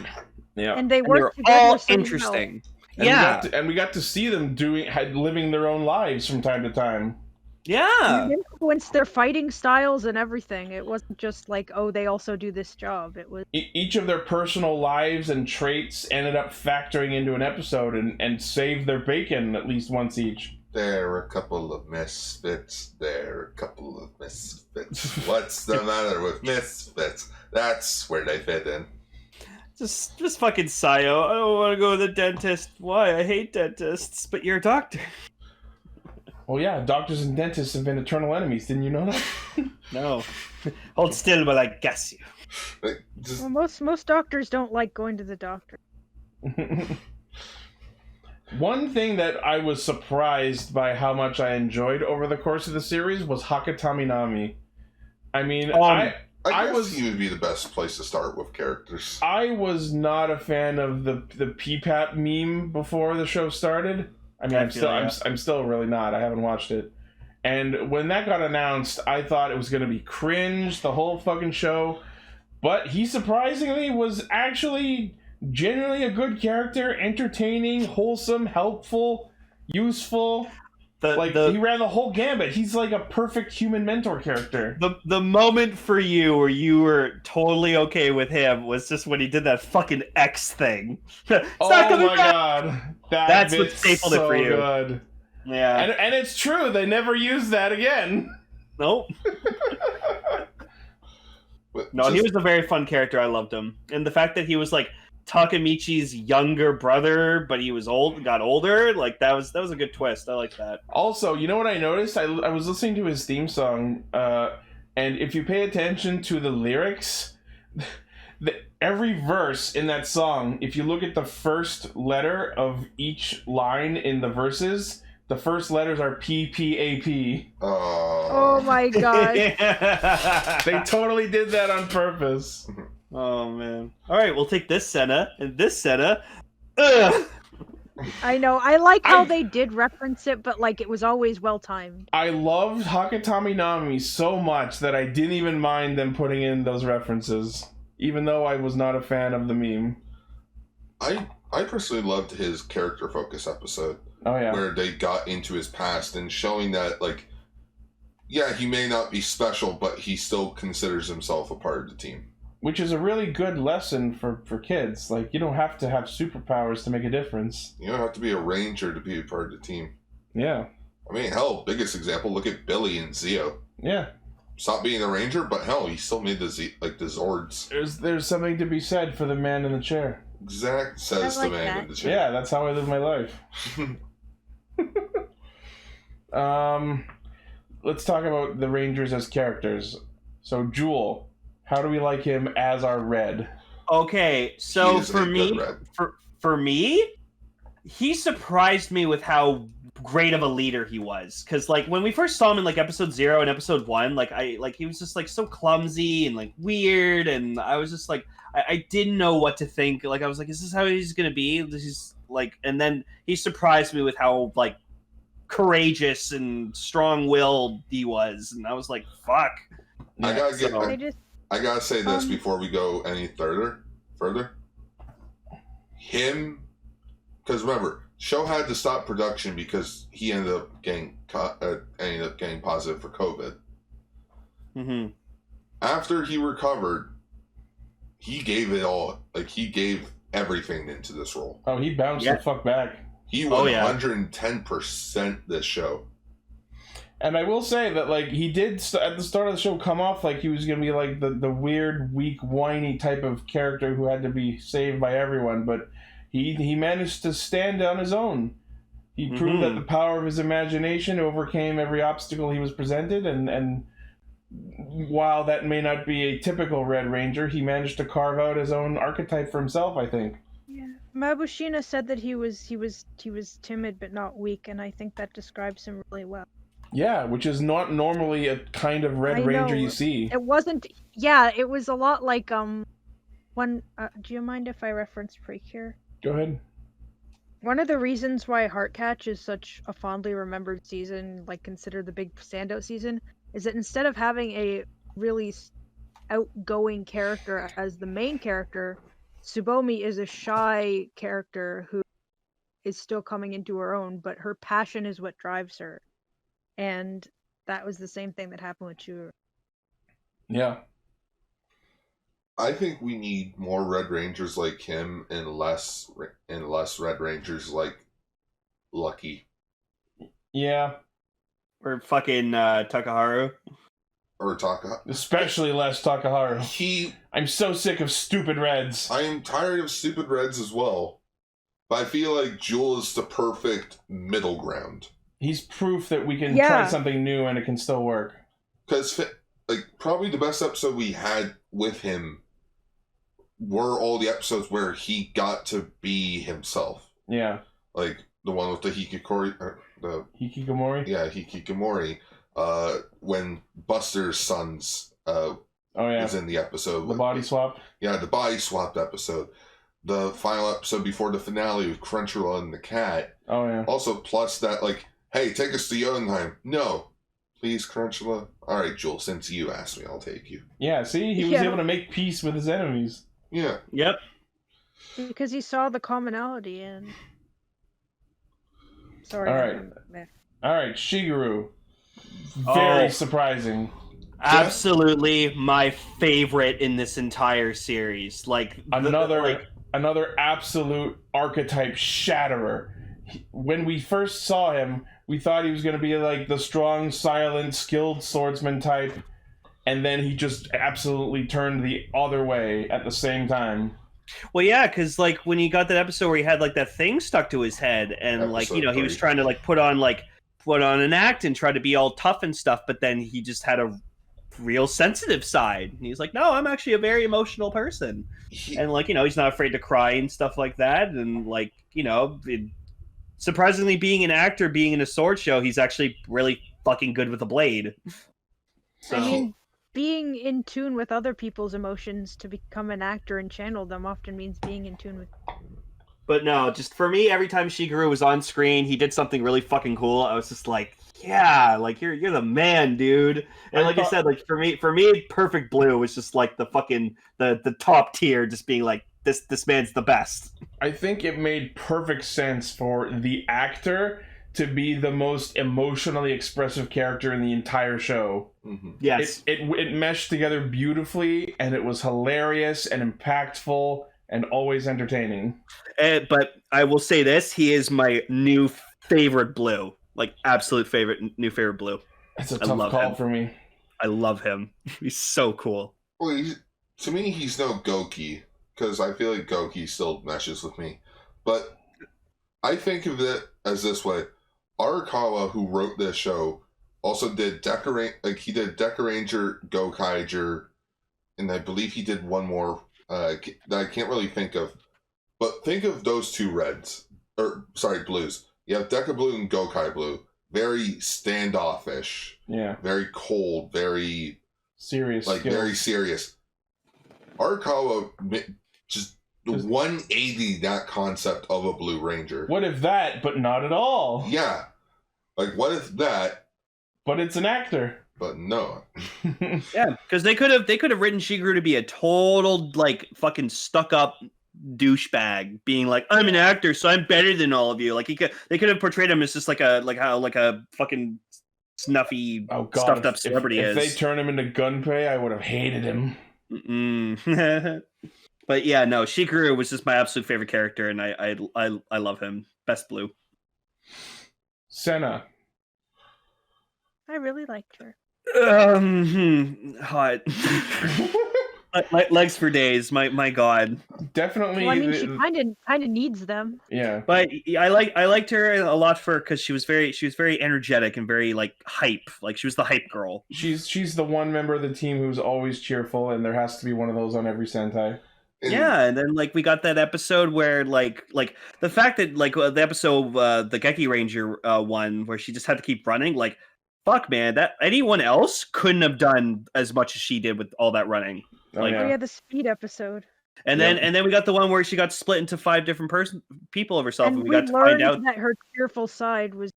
Yeah, and they And they were were all interesting. And we got to see them living their own lives from time to time. Yeah. It influenced their fighting styles and everything. It wasn't just like, oh, they also do this job. It was Each of their personal lives and traits ended up factoring into an episode and saved their bacon at least once each. There are a couple of misfits. What's the matter with misfits? That's where they fit in. Just fucking Sayo. I don't want to go to the dentist. Why? I hate dentists. But you're a doctor. Well, yeah, doctors and dentists have been eternal enemies. Didn't you know that? No. Hold still while I gas you. well, most doctors don't like going to the doctor. One thing that I was surprised by how much I enjoyed over the course of the series was Hakataminami. I mean, I guess he would be the best place to start with characters. I was not a fan of the PPAP meme before the show started. I mean, I'm still really not. I haven't watched it. And when that got announced, I thought it was going to be cringe, the whole fucking show. But he surprisingly was actually genuinely a good character, entertaining, wholesome, helpful, useful. He ran the whole gambit. He's like a perfect human mentor character. The moment for you where you were totally okay with him was just when he did that fucking X thing. Oh my god. That's what stapled it for you. Good. Yeah. And it's true, they never used that again. Nope. No, he was a very fun character. I loved him. And the fact that he was like Takamichi's younger brother, but he was got older. Like that was a good twist. I like that. Also, you know what I noticed? I was listening to his theme song, and if you pay attention to the lyrics, every verse in that song, if you look at the first letter of each line in the verses, the first letters are PPAP. Oh my god. They totally did that on purpose. Oh man! All right, we'll take this Senna and this Senna. Ugh. I know. I like how they did reference it, but like it was always well timed. I loved Hakatami Nami so much that I didn't even mind them putting in those references, even though I was not a fan of the meme. I personally loved his character focus episode. Oh yeah, where they got into his past and showing that, like, yeah, he may not be special, but he still considers himself a part of the team. Which is a really good lesson for kids. Like, you don't have to have superpowers to make a difference. You don't have to be a ranger to be a part of the team. Yeah. I mean, hell, biggest example, look at Billy and Zeo. Yeah. Stop being a ranger, but hell, he still made the Zords. There's something to be said for the man in the chair. Exact says like the man that. in the chair. Yeah, that's how I live my life. Let's talk about the Rangers as characters. So, Jewel, how do we like him as our Red? Okay, so for me, he surprised me with how great of a leader he was. Because like when we first saw him in like episode 0 and episode 1, he was just like so clumsy and like weird, and I was just like I didn't know what to think. Like I was like, is this how he's gonna be? This is like, and then he surprised me with how like courageous and strong-willed he was, and I was like, fuck. I gotta say this before we go any further. Him, because remember, show had to stop production because he ended up getting positive for COVID. Mm-hmm. After he recovered, he gave it all. Like, he gave everything into this role. Oh, he bounced the fuck back. He won 110% this show. And I will say that, like, he did, at the start of the show, come off like he was going to be, like, the weird, weak, whiny type of character who had to be saved by everyone, but he managed to stand on his own. He proved that the power of his imagination overcame every obstacle he was presented, and while that may not be a typical Red Ranger, he managed to carve out his own archetype for himself, I think. Yeah. Mabushina said that he was timid but not weak, and I think that describes him really well. Yeah, which is not normally a kind of Red Ranger you see. It wasn't. Yeah, it was a lot like one. Do you mind if I reference Precure? Go ahead. One of the reasons why Heartcatch is such a fondly remembered season, like considered the big standout season, is that instead of having a really outgoing character as the main character, Tsubomi is a shy character who is still coming into her own, but her passion is what drives her. And that was the same thing that happened with Churu. Yeah. I think we need more Red Rangers like him and less Red Rangers like Lucky. Yeah. Or fucking Takaharu. Or Taka. Especially less Takaharu. I'm so sick of stupid Reds. I am tired of stupid Reds as well. But I feel like Jewel is the perfect middle ground. He's proof that we can try something new and it can still work. Because, like, probably the best episode we had with him were all the episodes where he got to be himself. Yeah. Like, the one with the Hikikomori. Yeah, Hikikomori. When Buster's sons is in the episode. The body swap? Yeah, the body swapped episode. The final episode before the finale with Crunchyroll and the cat. Oh, yeah. Also, plus that, like, hey, take us to Yodan. No. Please, Crunchyroll. All right, Joel, since you asked me, I'll take you. Yeah, see? He was able to make peace with his enemies. Yeah. Yep. Because he saw the commonality in... Sorry. All right, Shigeru. Very surprising. Absolutely my favorite in this entire series. Like another absolute archetype shatterer. When we first saw him, we thought he was going to be like the strong, silent, skilled swordsman type, and then he just absolutely turned the other way at the same time. Well, yeah, because like when he got that episode where he had like that thing stuck to his head, and like Episode he was 3. trying to like put on an act and try to be all tough and stuff, but then he just had a real sensitive side. And he's like, no, I'm actually a very emotional person, and like he's not afraid to cry and stuff like that, and like surprisingly, being an actor, being in a sword show, he's actually really fucking good with a blade. So. I mean, being in tune with other people's emotions to become an actor and channel them often means being in tune with. But no, just for me, every time Shigeru was on screen, he did something really fucking cool. I was just like, yeah, like you're the man, dude. And like I said, like for me, Perfect Blue was just like the fucking the top tier, just being like this man's the best. I think it made perfect sense for the actor to be the most emotionally expressive character in the entire show. Mm-hmm. Yes, it meshed together beautifully, and it was hilarious and impactful and always entertaining. But I will say this: he is my new favorite Blue, like absolute new favorite Blue. It's a tough call for me. I love him. He's so cool. Well, to me, he's no Goki, because I feel like Goki still meshes with me. But I think of it as this way. Arakawa, who wrote this show, also did he did Decaranger, Gokaiger, and I believe he did one more that I can't really think of. But think of those two blues. You have Deca Blue and Gokai Blue. Very standoffish. Yeah. Very cold. Very serious. Very serious. Arakawa just 180 that concept of a Blue Ranger. What if that, but not at all? Yeah. Like, what if that? But it's an actor. But no. Yeah, because they could have written Shigeru to be a total like fucking stuck up douchebag, being like, I'm an actor, so I'm better than all of you. Like they could have portrayed him as just like a fucking snuffy, stuffed up celebrity. If they turn him into Gunpei, I would have hated him. But yeah, no, Shigeru was just my absolute favorite character, and I love him. Best Blue. Senna. I really liked her. Hot. Legs for days. My God. Definitely. Well, I mean, she kind of needs them. Yeah. But I liked her a lot because she was very energetic and very like hype. Like she was the hype girl. She's the one member of the team who's always cheerful, and there has to be one of those on every Sentai. Yeah, and then like we got that episode where like the fact that like the episode the Geki Ranger one where she just had to keep running, like fuck man, that anyone else couldn't have done as much as she did with all that running. Like, Oh yeah, the speed episode. And then we got the one where she got split into 5 different people of herself, and we got to learned find out that her cheerful side was.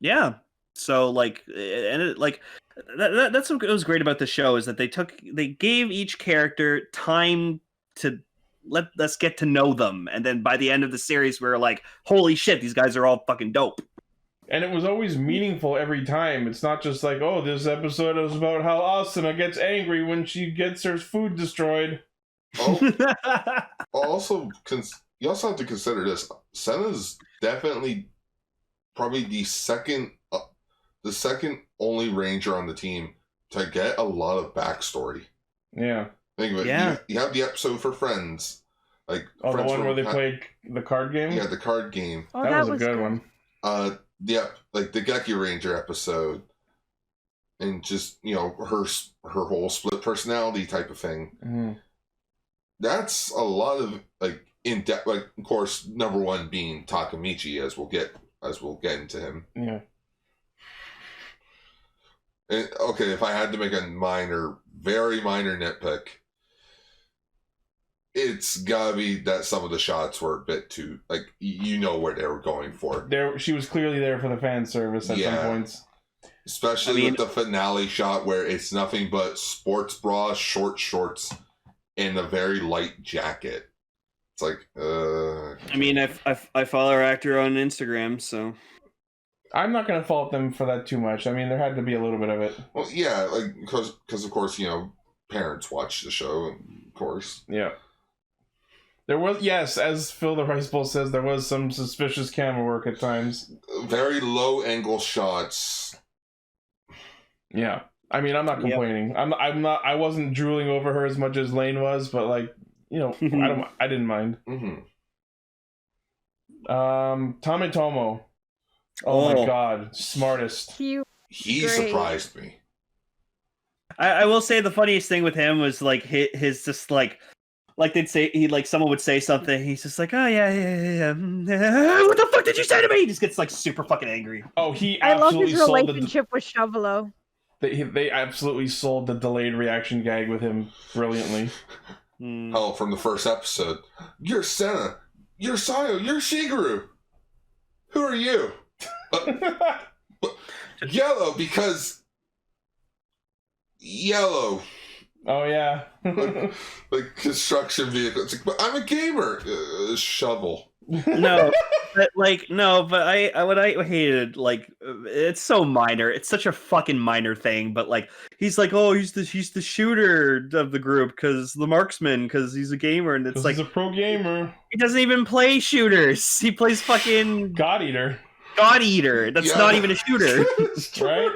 Yeah. So like, and it, like that's what was great about the show is that they gave each character time to let us get to know them, and then by the end of the series, we were like, holy shit, these guys are all fucking dope. And it was always meaningful every time. It's not just like, oh, this episode is about how Asuna gets angry when she gets her food destroyed. Oh, also, you also have to consider this. Senna's definitely probably the second only Ranger on the team to get a lot of backstory. Yeah. Think of it. Yeah. You have the episode for Friends. Like, the Friends one where they played the card game? Yeah, the card game. Oh, that was a good one. Yeah, like the Geki Ranger episode. And just, her whole split personality type of thing. Mm-hmm. That's a lot of, like, in-depth, like, of course, number one being Takamichi, as we'll get into him. Yeah. And, okay, if I had to make a very minor nitpick, it's gotta be that some of the shots were a bit too, like, where they were going for. She was clearly there for the fan service at some points. Especially with the finale shot where it's nothing but sports bra, short shorts, and a very light jacket. It's like, I mean, I follow our actor on Instagram, so I'm not going to fault them for that too much. I mean, there had to be a little bit of it. Well, yeah, like because of course parents watch the show, of course. Yeah. There was, yes, as Phil the Rice Bowl says, there was some suspicious camera work at times. Very low angle shots. Yeah. I mean, I'm not complaining. Yep. I wasn't drooling over her as much as Lane was, but like, I didn't mind. Mm-hmm. Tomitomo. Oh my god, smartest. He Great. surprised me. I will say the funniest thing with him was like his just like they'd say someone would say something, he's just like, oh yeah. What the fuck did you say to me? He just gets like super fucking angry. Oh, he I love absolutely his sold relationship with Shovelo. They absolutely sold the delayed reaction gag with him brilliantly. Hell, from the first episode, you're Senna, you're Sayo, you're Shigeru. Who are you? Yellow, because yellow. Oh yeah. Like construction vehicles. Like, but I'm a gamer. Shovel. No, but what I hated, like, it's so minor. It's such a fucking minor thing, but like he's like, oh, he's the shooter of the group because the marksman because he's a gamer, and it's like he's a pro gamer. He doesn't even play shooters. He plays fucking God Eater. That's not even a shooter, right?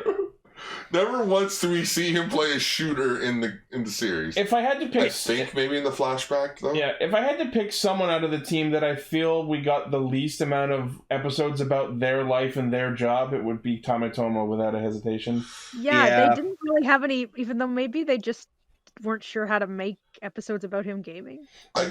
Never once do we see him play a shooter in the series. If I had to pick, I think maybe in the flashback though. Yeah, if I had to pick someone out of the team that I feel we got the least amount of episodes about their life and their job, it would be Tomitomo without a hesitation. Yeah, they didn't really have any, even though maybe they just weren't sure how to make episodes about him gaming.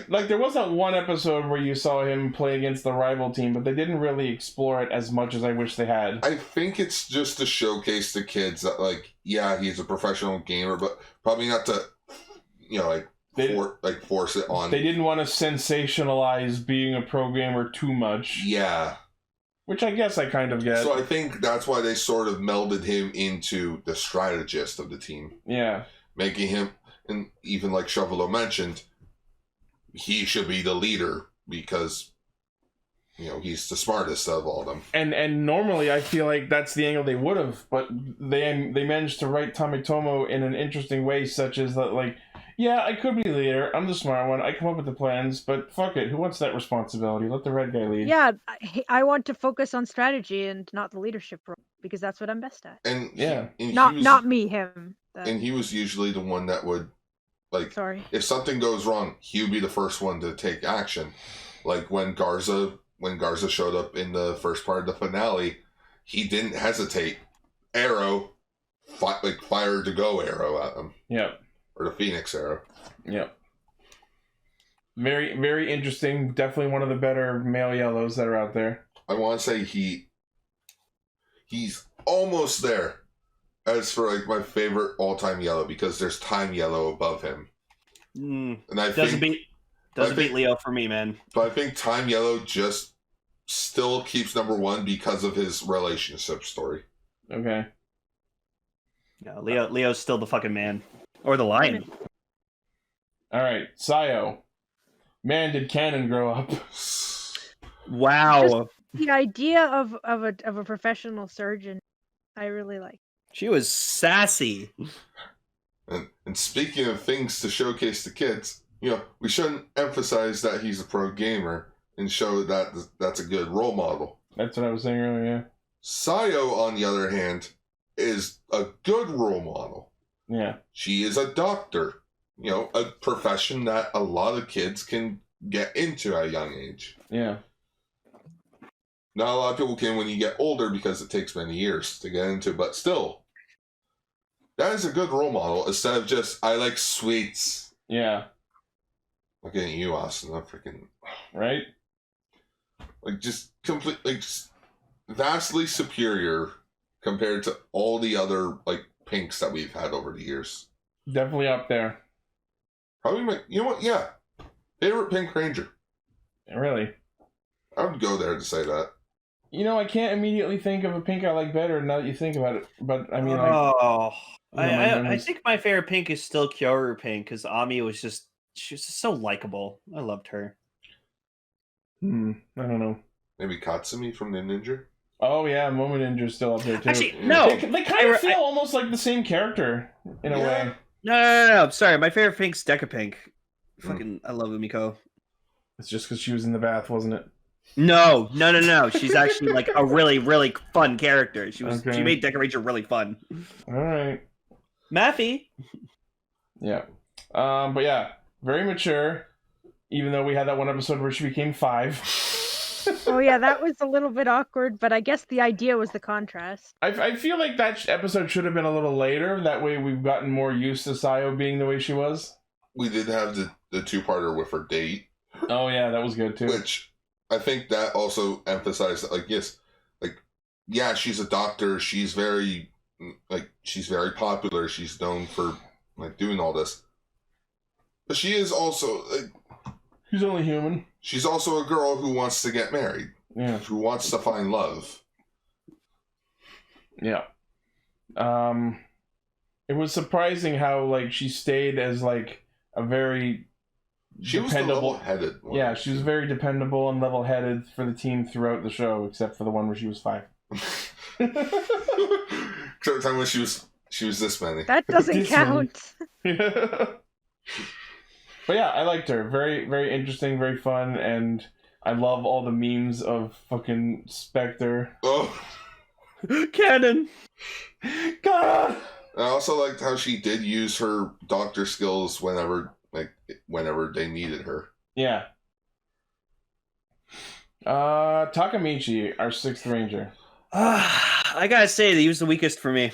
There was that one episode where you saw him play against the rival team, but they didn't really explore it as much as I wish they had. I think it's just to showcase the kids that, like, yeah, he's a professional gamer, but probably not to, force it on. They didn't want to sensationalize being a pro gamer too much. Yeah. Which I guess I kind of get. So I think that's why they sort of melded him into the strategist of the team. Yeah. Making him, and even like Shovelo mentioned, he should be the leader because, he's the smartest of all of them. And normally I feel like that's the angle they would have, but they managed to write Tomitomo in an interesting way, such as that, like, yeah, I could be the leader. I'm the smart one. I come up with the plans, but fuck it. Who wants that responsibility? Let the red guy lead. Yeah, I want to focus on strategy and not the leadership role because that's what I'm best at. And not me, him. And he was usually the one that would, like, sorry, if something goes wrong, he would be the first one to take action. Like when Garza showed up in the first part of the finale, he didn't hesitate. Arrow, fire to go arrow at him. Yep. Or the Phoenix arrow. Yep. Very, very interesting. Definitely one of the better male yellows that are out there. I want to say he's almost there as for like my favorite all-time yellow because there's time yellow above him. And I doesn't beat Leo for me, man. But I think time yellow just still keeps number one because of his relationship story. Okay. Yeah, Leo's still the fucking man. Or the lion. Alright, Sayo. Man, did Canon grow up. Wow. Just the idea of a professional surgeon, I really like. She was sassy. And speaking of things to showcase the kids, we shouldn't emphasize that he's a pro gamer and show that that's a good role model. That's what I was saying earlier, yeah. Sayo, on the other hand, is a good role model. Yeah. She is a doctor. A profession that a lot of kids can get into at a young age. Yeah. Not a lot of people can when you get older because it takes many years to get into, but still, that is a good role model instead of just, I like sweets. Yeah. Looking at you, Austin, I'm freaking... Right? Like, just vastly superior compared to all the other, like, pinks that we've had over the years. Definitely up there. Probably my, yeah. Favorite Pink Ranger. Really? I would go there to say that. I can't immediately think of a pink I like better now that you think about it. But, I mean, I think my favorite pink is still Kyoru pink, because Ami was just so likable. I loved her. I don't know. Maybe Katsumi from the Ninja? Oh, yeah, Momo Ninja's still up there, too. Actually, no. They kind of feel almost like the same character, in a way. No. Sorry, my favorite pink's Deca Pink. Fucking, I love Umiko. It's just because she was in the bath, wasn't it? No. She's actually like a really, really fun character. She made Deca Ranger really fun. All right. Maffy. Yeah. But yeah, very mature. even though we had that one episode where she became 5. Oh yeah, that was a little bit awkward, but I guess the idea was the contrast. I feel like that episode should have been a little later. That way we've gotten more used to Sayo being the way she was. We did have the two-parter with her date. Oh yeah, that was good too. Which I think that also emphasized that, like, yes, like, yeah, she's a doctor. She's very popular. She's known for, like, doing all this. But she is also, like, she's only human. She's also a girl who wants to get married. Yeah. Who wants to find love. Yeah. It was surprising how, like, she stayed as, like, a very She was dependable. level-headed one. Yeah, she was very dependable and level-headed for the team throughout the show, except for the one where she was 5. Except the time when she was this many. That doesn't This count. But yeah, I liked her. Very, very interesting, very fun, and I love all the memes of fucking Spectre. Oh. Canon. God! I also liked how she did use her doctor skills whenever they needed her. Yeah. Takamichi, our 6th Ranger. I gotta say, he was the weakest for me.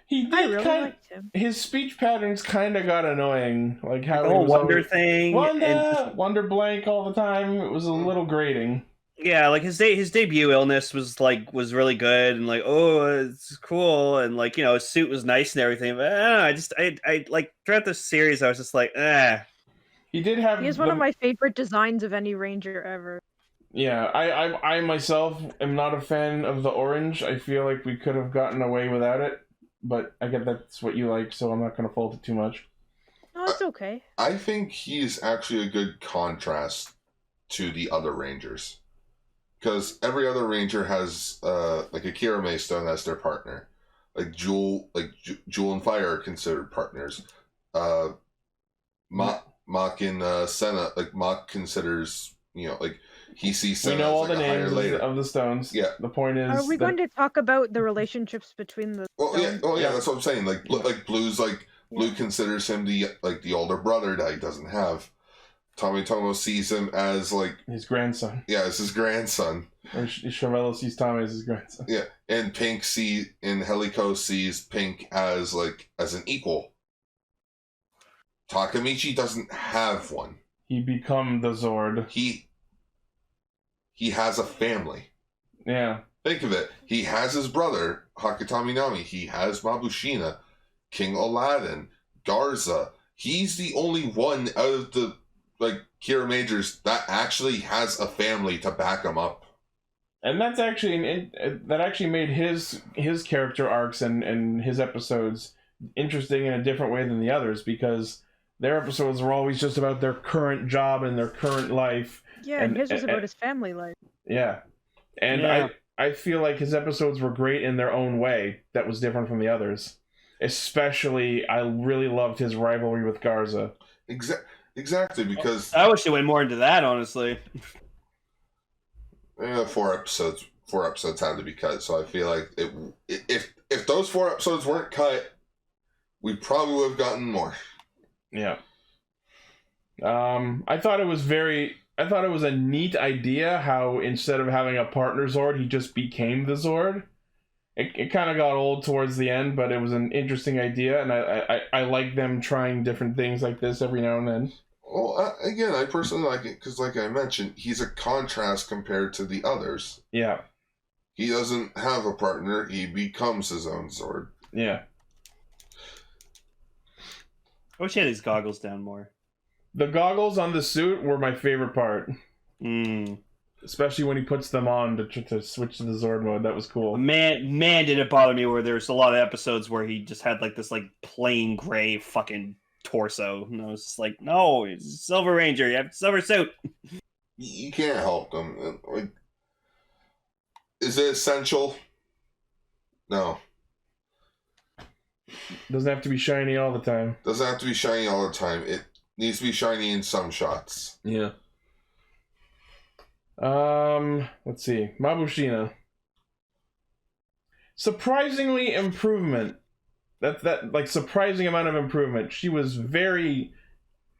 He did I really liked him. His speech patterns kind of got annoying, like how The he whole was Wonder always, thing. Wonder, Wonder blank all the time. It was a little grating. Yeah, like his debut illness was really good, and like, oh, it's cool, and like, you know, his suit was nice and everything. But I don't know, I like throughout the series, I was just like, He did have. He is one of my favorite designs of any ranger ever. Yeah, I myself am not a fan of the orange. I feel like we could have gotten away without it, but I get that's what you like, so I'm not going to fault it too much. Oh, it's okay. I think he's actually a good contrast to the other Rangers. Because every other Ranger has, like, a Kiramager stone as their partner. Like, Jewel and Fire are considered partners. Mach and Senna, like, Mach considers, you know, like, he sees Senna We know as, all like, the a higher names later. of the stones. Yeah. The point is. Are we going to talk about the relationships between the Well, yeah, stones? that's what I'm saying. Like, Blue's, like, Blue considers him the older brother that he doesn't have. Tomitomo sees him as, like, his grandson. Yeah, as his grandson. Or Chavello sees Tommy as his grandson. Yeah, and Helico sees Pink as an equal. Takamichi doesn't have one. He become the Zord. He has a family. Yeah. Think of it. He has his brother, Hakutami Nami. He has Mabushina, King Aladdin, Garza. He's the only one out of the, like, Kiramagers that actually has a family to back him up. And that's actually that actually made his character arcs and his episodes interesting in a different way than the others, because their episodes were always just about their current job and their current life. Yeah, and his was about his family life. Yeah. And Yeah. I feel like his episodes were great in their own way that was different from the others. Especially, I really loved his rivalry with Garza. Exactly, because I wish they went more into that, honestly. 4 episodes had to be cut, so I feel like if those 4 episodes weren't cut, we probably would have gotten more. Yeah. I thought it was a neat idea how instead of having a partner Zord, he just became the Zord. It kind of got old towards the end, but it was an interesting idea, and I like them trying different things like this every now and then. Well, again, I personally like it because, like I mentioned, he's a contrast compared to the others. Yeah. He doesn't have a partner, he becomes his own Zord. Yeah. I wish he had his goggles down more. The goggles on the suit were my favorite part. Especially when he puts them on to switch to the Zord mode. That was cool. Man, did it bother me where there's a lot of episodes where he just had like this like plain gray fucking torso. And I was just like, no, it's a Silver Ranger. You have a silver suit. You can't help them. Like, is it essential? No. Doesn't have to be shiny all the time. Doesn't have to be shiny all the time. It needs to be shiny in some shots. Yeah. Let's see. Mabushina. Surprisingly improvement. That like surprising amount of improvement. She was very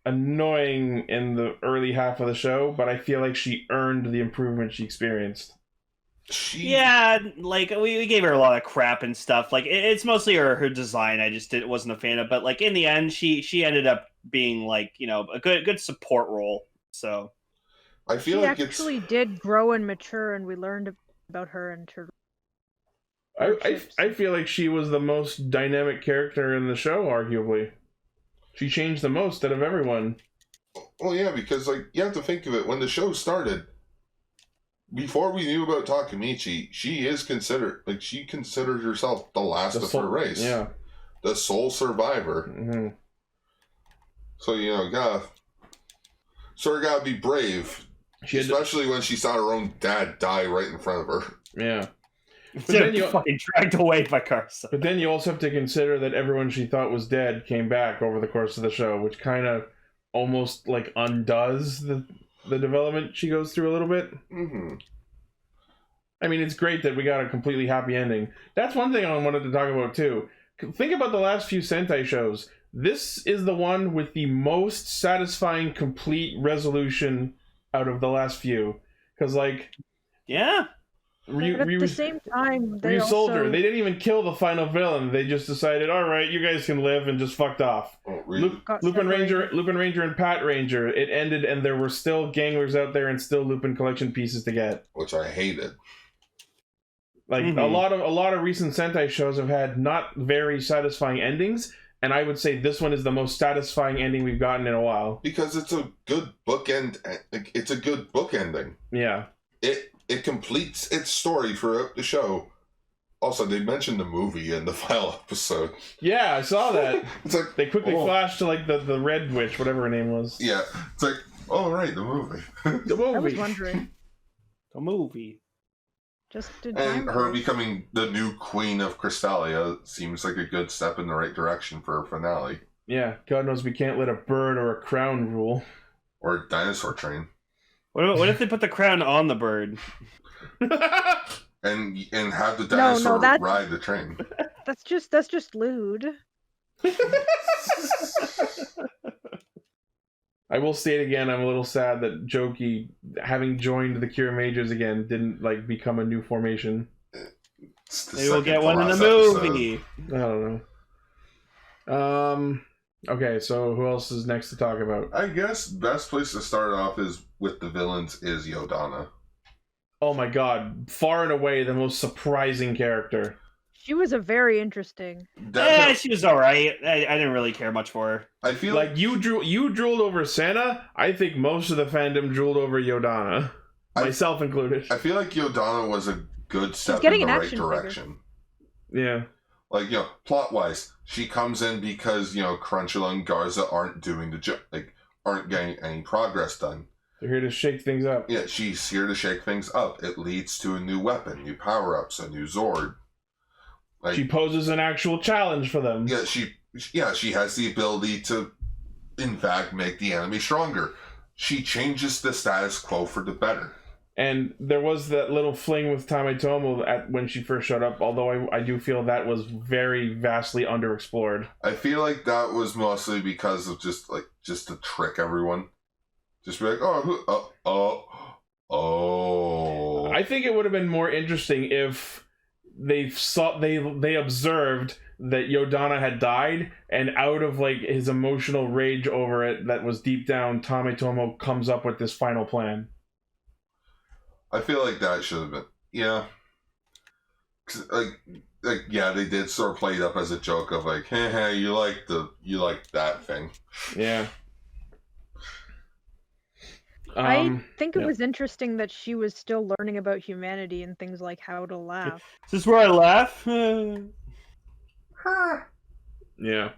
annoying in the early half of the show, but I feel like she earned the improvement she experienced. Yeah, like we gave her a lot of crap and stuff. Like it's mostly her design. I just wasn't a fan of. But like in the end, she ended up being like a good support role. So I feel she like actually did grow and mature, and we learned about her and her. I feel like she was the most dynamic character in the show, arguably. She changed the most out of everyone. Well, yeah, because like you have to think of it when the show started. Before we knew about Takemichi, she considered herself the last of her race. Yeah. The sole survivor. Mm-hmm. So, gotta be brave. Especially when she saw her own dad die right in front of her. Yeah. But then you fucking dragged away by Carson. But then you also have to consider that everyone she thought was dead came back over the course of the show, which kind of almost like undoes the development she goes through a little bit. Mm-hmm. I mean, it's great that we got a completely happy ending. That's one thing I wanted to talk about too. Think about the last few Sentai shows. This is the one with the most satisfying complete resolution out of the last few. Because yeah. But at the same time, they Soldier, they didn't even kill the final villain. They just decided, all right, you guys can live, and just fucked off. Oh, really? Lupin Ranger, and Pat Ranger. It ended, and there were still ganglers out there, and still Lupin collection pieces to get, which I hated. Like a lot of recent Sentai shows have had not very satisfying endings, and I would say this one is the most satisfying ending we've gotten in a while. Because it's a good bookend. It's a good book ending. Yeah. It completes its story throughout the show. Also, they mentioned the movie in the final episode. Yeah, I saw that. It's like they quickly flashed to like the Red Witch, whatever her name was. Yeah, it's like, oh right, the movie. The movie. I was wondering. The movie. And her becoming the new queen of Crystalia seems like a good step in the right direction for her finale. Yeah, God knows we can't let a bird or a crown rule. Or a dinosaur train. What if they put the crown on the bird? and have the dinosaur ride the train. That's just lewd. I will state again, I'm a little sad that Joki, having joined the Kiramagers again, didn't become a new formation. Maybe we'll get one in the movie. I don't know. Okay, so who else is next to talk about? I guess best place to start off is with the villains is Yodana. Oh my god, far and away the most surprising character. She was a very interesting. Yeah, she was alright. I didn't really care much for her. I feel like you drooled over Sana. I think most of the fandom drooled over Yodana, myself included. I feel like Yodana was a good step in the right direction. Yeah. Like, plot wise, she comes in because, Crunchula and Garza aren't doing the job, aren't getting any progress done. They're here to shake things up. Yeah, she's here to shake things up. It leads to a new weapon, new power-ups, a new Zord. She poses an actual challenge for them. Yeah, she has the ability to, in fact, make the enemy stronger. She changes the status quo for the better. And there was that little fling with Tametomo when she first showed up, although I do feel that was very vastly underexplored. I feel like that was mostly because of just to trick everyone. Just be like, oh. I think it would have been more interesting if they observed that Yodana had died, and out of his emotional rage over it that was deep down, Tametomo comes up with this final plan. I feel like that should have been, yeah. Yeah, they did sort of play it up as a joke of hey, you like that thing. Yeah. I think it was interesting that she was still learning about humanity and things like how to laugh. Is this where I laugh? Yeah.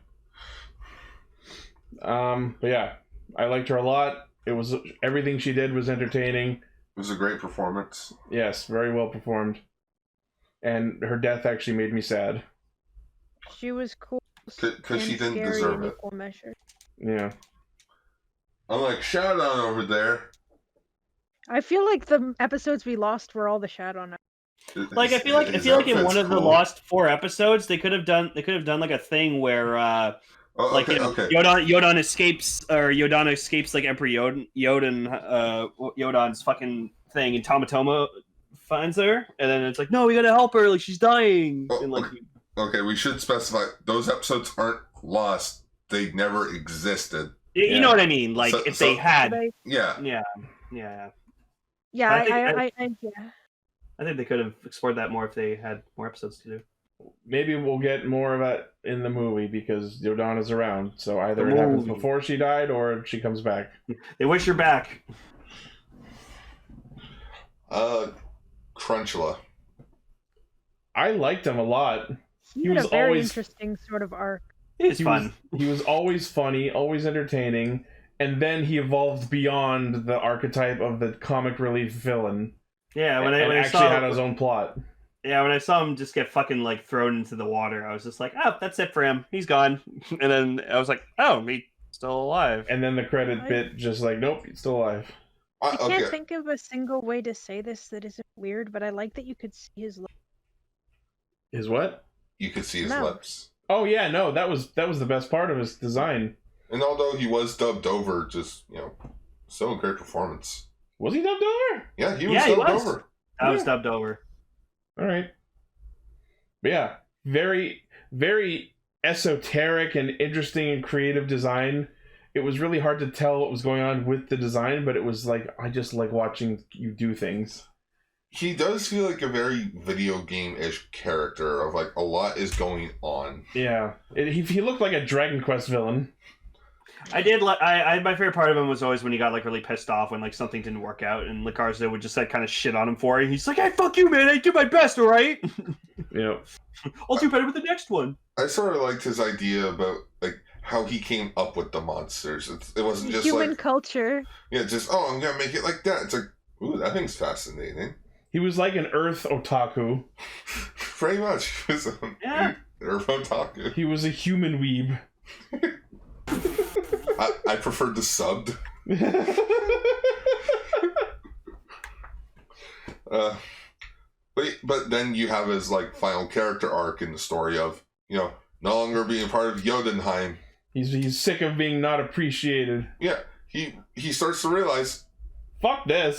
But yeah, I liked her a lot. It was everything she did was entertaining. It was a great performance. Yes, very well performed. And her death actually made me sad. She was cool. Because she didn't deserve it. Measure. Yeah. I'm like, shout out over there. I feel like the episodes we lost were all the shout on. I feel like in one of the lost 4 episodes they could have done a thing where Oh, Like okay, you know, okay. Yodan escapes like Emperor Yodan's fucking thing, and Tomotomo finds her, and then it's like, no, we gotta help her, like she's dying. Oh, And like, okay, we should specify those episodes aren't lost. They never existed. you know what I mean? Like if they had, Yeah. yeah. Yeah, I yeah. think they could have explored that more if they had more episodes to do. Maybe we'll get more of that in the movie because Yodan is around. So either The it happens movie. before she died or she comes back. They wish her back. Crunchula. I liked him a lot. He was had a very always- interesting sort of arc. It's fun. He was always funny, always entertaining, and then he evolved beyond the archetype of the comic relief villain. Yeah, when and I actually saw had his own plot. Yeah, when I saw him just get fucking like thrown into the water, I was just like, oh, that's it for him. He's gone. And then I was like, oh, he's still alive. And then the credit bit just like, nope, he's still alive. I can't think of a single way to say this that isn't weird, but I like that you could see his lips. His what? You could see his No. lips. Oh yeah, no, that was the best part of his design. And although he was dubbed over, just, still a great performance. Was he dubbed over? Yeah, he was Yeah, he dubbed was. over. I was dubbed over. All right. But yeah, very, very esoteric and interesting and creative design. It was really hard to tell what was going on with the design, but it was like, I just like watching you do things. He does feel like a very video game-ish character of like a lot is going on. Yeah. He looked like a Dragon Quest villain. I did. My favorite part of him was always when he got like really pissed off when like something didn't work out, and Garza would just like kind of shit on him for it. He's like, "Hey, fuck you, man! I do my best, all right? Yeah. I'll do better with the next one." I sort of liked his idea about like how he came up with the monsters. It wasn't just Human like culture. just I'm gonna make it like that. It's like, ooh, that thing's fascinating. He was like an Earth otaku. Pretty much, he was Yeah. Earth otaku. He was a human weeb. I preferred the subbed. But then you have his like final character arc in the story of no longer being part of Jotunheim. He's sick of being not appreciated. Yeah, he starts to realize, fuck this.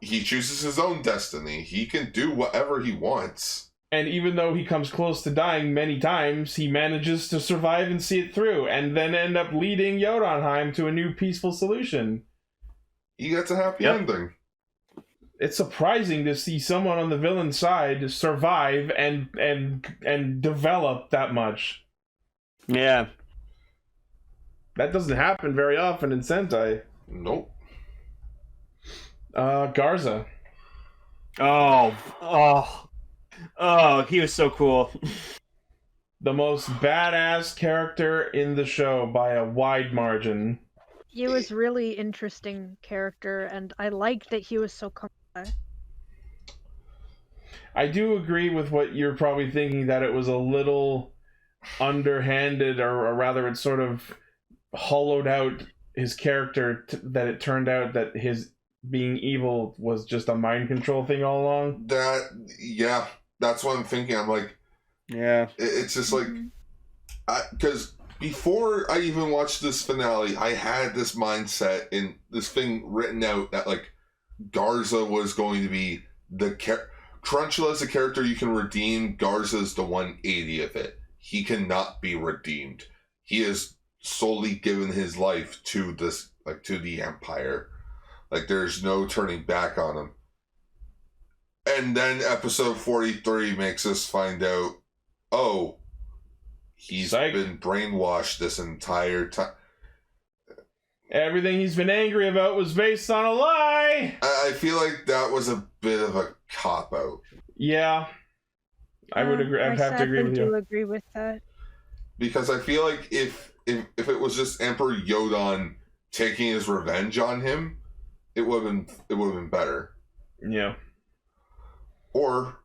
He chooses his own destiny. He can do whatever he wants. And even though he comes close to dying many times, he manages to survive and see it through, and then end up leading Jotunheim to a new peaceful solution. He gets a happy ending. It's surprising to see someone on the villain side survive and develop that much. Yeah. That doesn't happen very often in Sentai. Nope. Garza. Oh, he was so cool. The most badass character in the show by a wide margin. He was really interesting character, and I liked that he was so complex. I do agree with what you're probably thinking, that it was a little underhanded, or rather it sort of hollowed out his character, that it turned out that his being evil was just a mind control thing all along. That's what I'm thinking. I'm like, yeah, it's just like, because before I even watched this finale, I had this mindset and this thing written out that like Garza was going to be Crunchula's a character you can redeem. Garza's the 180 of it. He cannot be redeemed. He has solely given his life to this, like, to the Empire. Like, there's no turning back on him. And then episode 43 makes us find out, oh, he's been brainwashed this entire time. Everything he's been angry about was based on a lie. I feel like that was a bit of a cop-out. Yeah. I would agree. I'd have to agree with you. I do agree with that. Because I feel like if it was just Emperor Yodan taking his revenge on him, it would have been better. Yeah. Or,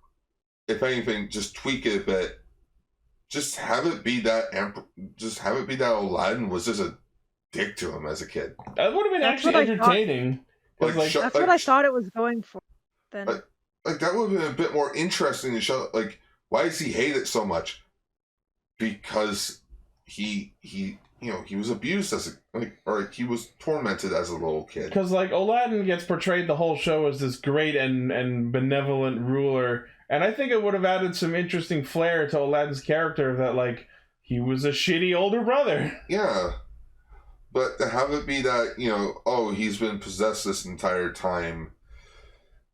if anything, just tweak it a bit. Just have it be that Aladdin was just a dick to him as a kid. That would have been actually entertaining. That's what I thought it was going for. Then, like that would have been a bit more interesting to show. Like, why does he hate it so much? Because he he was abused as he was tormented as a little kid. Because like Aladdin gets portrayed the whole show as this great and benevolent ruler, and I think it would have added some interesting flair to Aladdin's character that like he was a shitty older brother. Yeah, but to have it be that he's been possessed this entire time.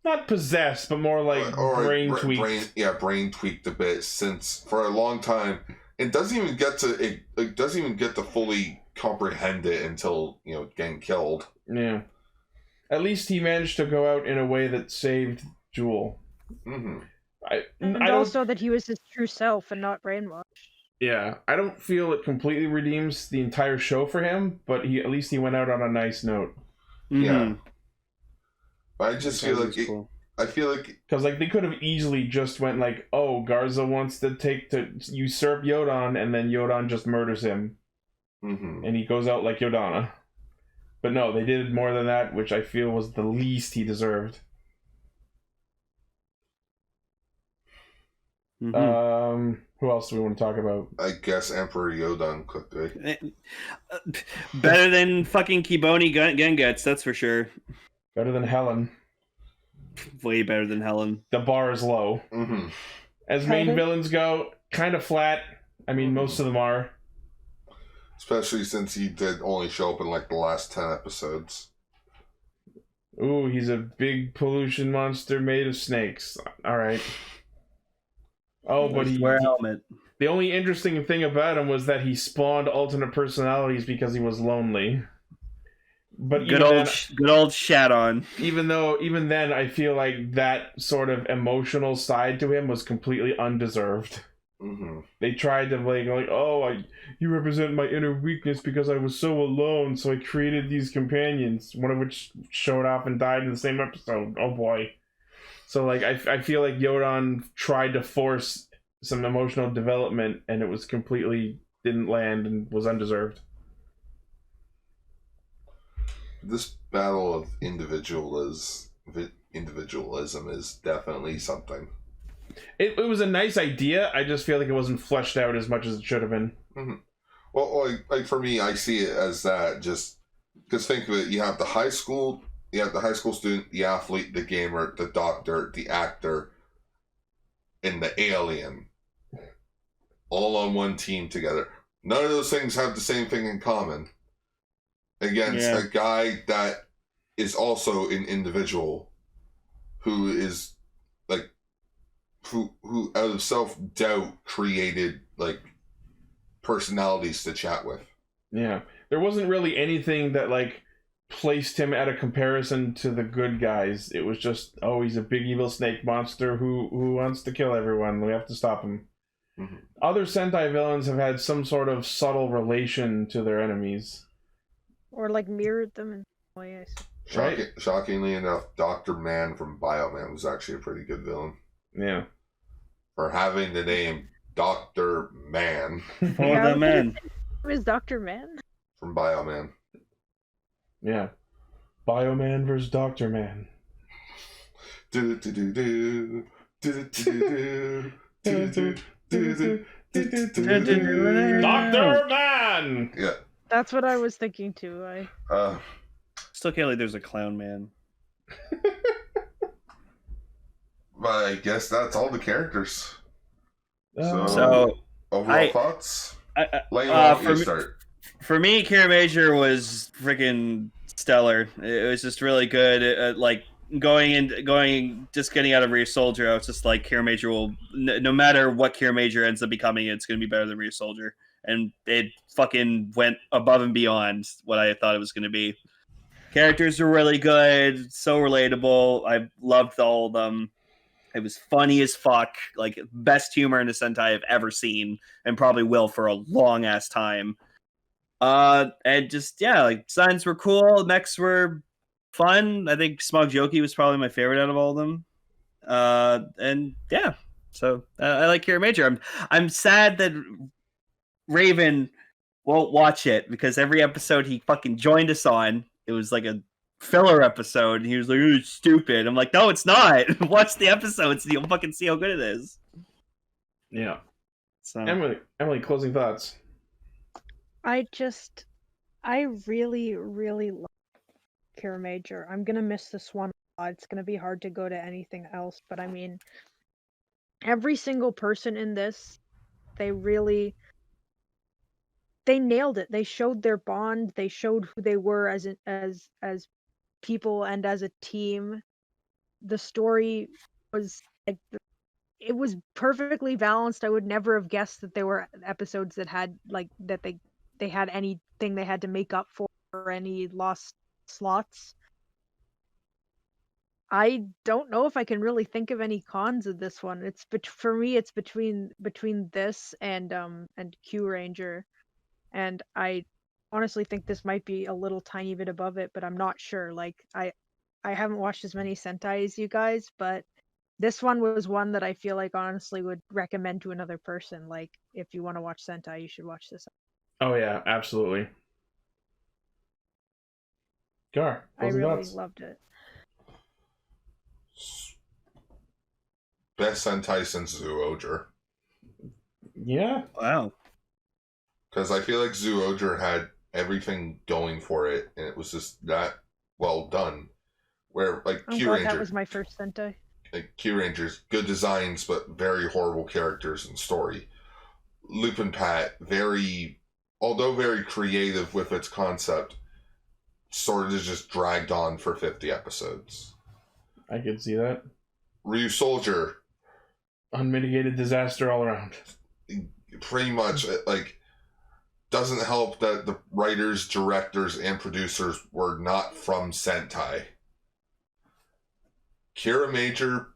Not possessed, but more like brain tweaked. Brain tweaked a bit, since for a long time it doesn't even get to fully comprehend it until getting killed. Yeah, at least he managed to go out in a way that saved Jewel. Mm-hmm. And also that he was his true self and not brainwashed. Yeah, I don't feel it completely redeems the entire show for him, but at least he went out on a nice note. Mm-hmm. Yeah. But I just feel like cool. I feel like because like they could have easily just went like, oh, Garza wants to usurp Yodan, and then Yodan just murders him, and he goes out like Yodana. But no, they did more than that, which I feel was the least he deserved. Mm-hmm. Who else do we want to talk about? I guess Emperor Yodan could be better than fucking Kiboni Gengets, that's for sure. Better than Helen. Way better than Helen. The bar is low. Mm-hmm. As main villains go, kind of flat. I mean, most of them are. Especially since he did only show up in like the last 10 episodes. Ooh, he's a big pollution monster made of snakes. All right. Oh, but he wear a helmet. The only interesting thing about him was that he spawned alternate personalities because he was lonely. But good old Shadon. Even then, I feel like that sort of emotional side to him was completely undeserved. Mm-hmm. They tried to you represent my inner weakness because I was so alone, so I created these companions, one of which showed up and died in the same episode. Oh boy. So like I feel like Yodan tried to force some emotional development, and it was completely didn't land and was undeserved. This battle of individualism is definitely something. It was a nice idea. I just feel like it wasn't fleshed out as much as it should have been. Mm-hmm. Well, like for me, I see it as that. Just because think of it, you have the high school student, the athlete, the gamer, the doctor, the actor, and the alien, all on one team together. None of those things have the same thing in common. Against a guy that is also an individual who is like who out of self-doubt created like personalities to chat with. Yeah. There wasn't really anything that like placed him at a comparison to the good guys. It was just, he's a big evil snake monster who wants to kill everyone. We have to stop him. Mm-hmm. Other Sentai villains have had some sort of subtle relation to their enemies. Or like mirrored them in some way, I suppose. Shockingly enough, Dr. Man from Bioman was actually a pretty good villain. Yeah. For having the name Dr. Man. For the man. Who is Dr. Man? From Bioman. Yeah. Bioman versus Dr. Man. Dr. Man! Yeah. That's what I was thinking too. Still can't believe there's a clown man. But I guess that's all the characters. So overall thoughts? For me, Kiramager was freaking stellar. It was just really good. Just getting out of Rear Soldier, I was just like, Kiramager will, no matter what Kiramager ends up becoming, it's going to be better than Rear Soldier. And it fucking went above and beyond what I thought it was going to be. Characters were really good, so relatable. I loved all of them. It was funny as fuck. Like, best humor in a Sentai I've ever seen, and probably will for a long ass time. And just, designs were cool. Mechs were fun. I think Smog Joki was probably my favorite out of all of them. So I like Kiramager. I'm sad that Raven won't watch it because every episode he fucking joined us on, it was like a filler episode, and he was like, "Oh, it's stupid." I'm like, "No, it's not. Watch the episodes, and you'll fucking see how good it is." Yeah. So Emily, closing thoughts. I really, really love Kiramager. I'm gonna miss this one a lot. It's gonna be hard to go to anything else, but I mean, every single person in this, they nailed it. They showed their bond. They showed who they were as people and as a team. The story was like it was perfectly balanced. I would never have guessed that there were episodes that had like that they had anything they had to make up for or any lost slots. I don't know if I can really think of any cons of this one. For me it's between this and Q Ranger, and I honestly think this might be a little tiny bit above it, but I'm not sure. Like I haven't watched as many Sentai as you guys, but this one was one that I feel like honestly would recommend to another person. Like, if you want to watch Sentai, you should watch this. Oh yeah, absolutely. Gar, I really loved it. Best Sentai since Zyuohger. Yeah. Wow. Because I feel like Zyuohger had everything going for it, and it was just that well done. Where, like, I'm Q glad Ranger... that was my first Sentai. Like, Q Ranger's good designs, but very horrible characters and story. Lupin Pat, although very creative with its concept, sort of just dragged on for 50 episodes. I could see that. Ryu Soldier. Unmitigated disaster all around. Pretty much, like, doesn't help that the writers, directors, and producers were not from Sentai. Kiramager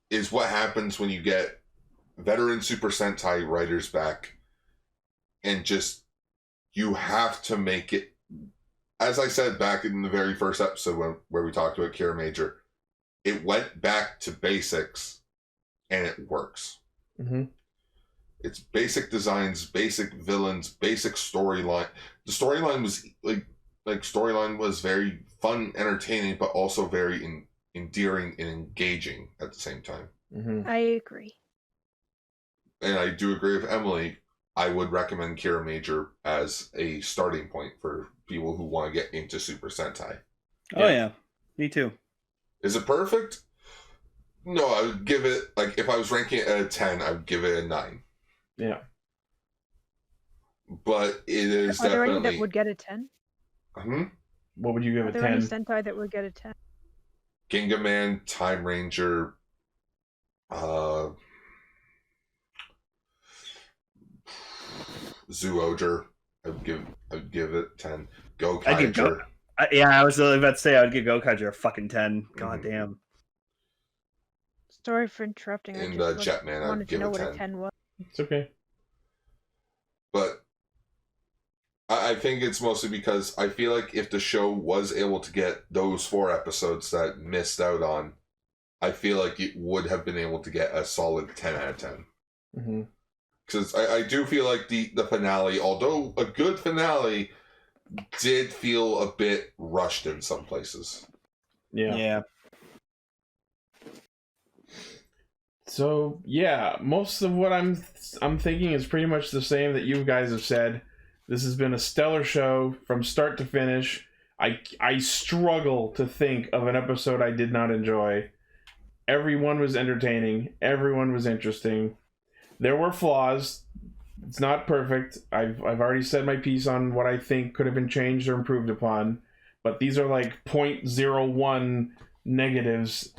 is what happens when you get veteran Super Sentai writers back, and just, you have to make it, as I said back in the very first episode where we talked about Kiramager, it went back to basics, and it works. Mm-hmm. It's basic designs, basic villains, basic storyline. The storyline was storyline was very fun, entertaining, but also very endearing and engaging at the same time. Mm-hmm. I agree. And I do agree with Emily. I would recommend Kiramager as a starting point for people who want to get into Super Sentai. Oh yeah, me too. Is it perfect? No, I would give it, like, if I was ranking it at a 10, I would give it a 9. Yeah. But it is Are there definitely... any that would get a 10? What would you give Are a there 10? any Sentai that would get a 10? Ginga Man, Time Ranger, Zyuohger. I would give it 10. Gokaiger. I was about to say I would give Gokaiger a fucking 10. God damn. Sorry for interrupting. And Jetman, I'd give it it 10. What a 10 was. It's okay. But I think it's mostly because I feel like if the show was able to get those 4 episodes that missed out on, I feel like it would have been able to get a solid 10 out of 10. Mm-hmm. Because I do feel like the finale, although a good finale, did feel a bit rushed in some places. Yeah. So yeah, most of what I'm thinking is pretty much the same that you guys have said. This has been a stellar show from start to finish. I struggle to think of an episode I did not enjoy. Everyone was entertaining. Everyone was interesting. There were flaws. It's not perfect. I've already said my piece on what I think could have been changed or improved upon, but these are like 0.01 negatives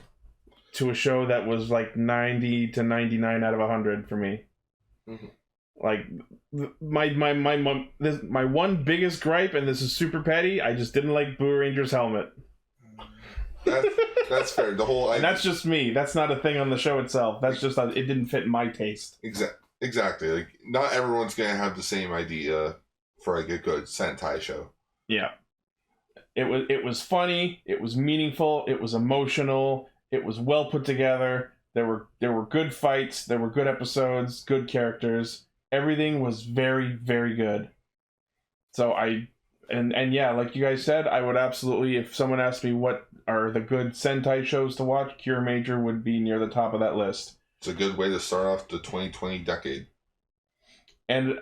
to a show that was like 90 to 99 out of 100 for me. Mm-hmm. Like my one biggest gripe, and this is super petty, I just didn't like Boo Ranger's helmet. That's fair. The whole and that's just me. That's not a thing on the show itself. That's just it didn't fit my taste. Exactly. Like, not everyone's gonna have the same idea for like a good Sentai show. Yeah. It was funny. It was meaningful. It was emotional. It was well put together. There were good fights. There were good episodes. Good characters. Everything was very, very good. So and yeah, like you guys said, I would absolutely, if someone asked me what are the good Sentai shows to watch, Kiramager would be near the top of that list. It's a good way to start off the 2020 decade. And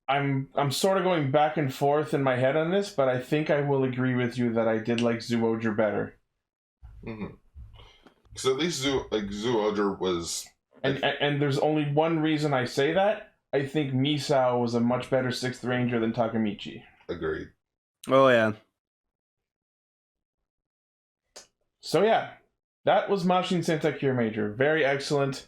I'm sort of going back and forth in my head on this, but I think I will agree with you that I did like Zoojer better. Mm-hmm. So at least Zoojer was... And there's only one reason I say that. I think Misao was a much better 6th Ranger than Takamichi. Agreed. Oh, yeah. So yeah, that was Mashin Sentai Kiramager. Very excellent.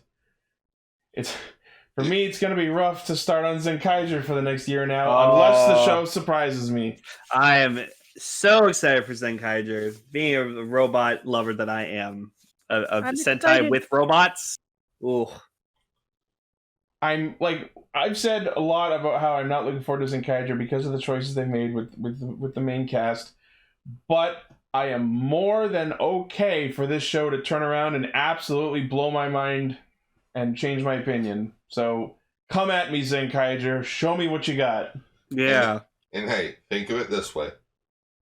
For me, it's going to be rough to start on Zenkaiger for the next year now, unless the show surprises me. I am so excited for Zenkaiger. Being a robot lover that I am, of Sentai excited. with robots. Ooh. I've said a lot about how I'm not looking forward to Zenkaiger because of the choices they made with the main cast, but I am more than okay for this show to turn around and absolutely blow my mind and change my opinion. So come at me, Zenkaiger. Show me what you got. Yeah. And hey, think of it this way.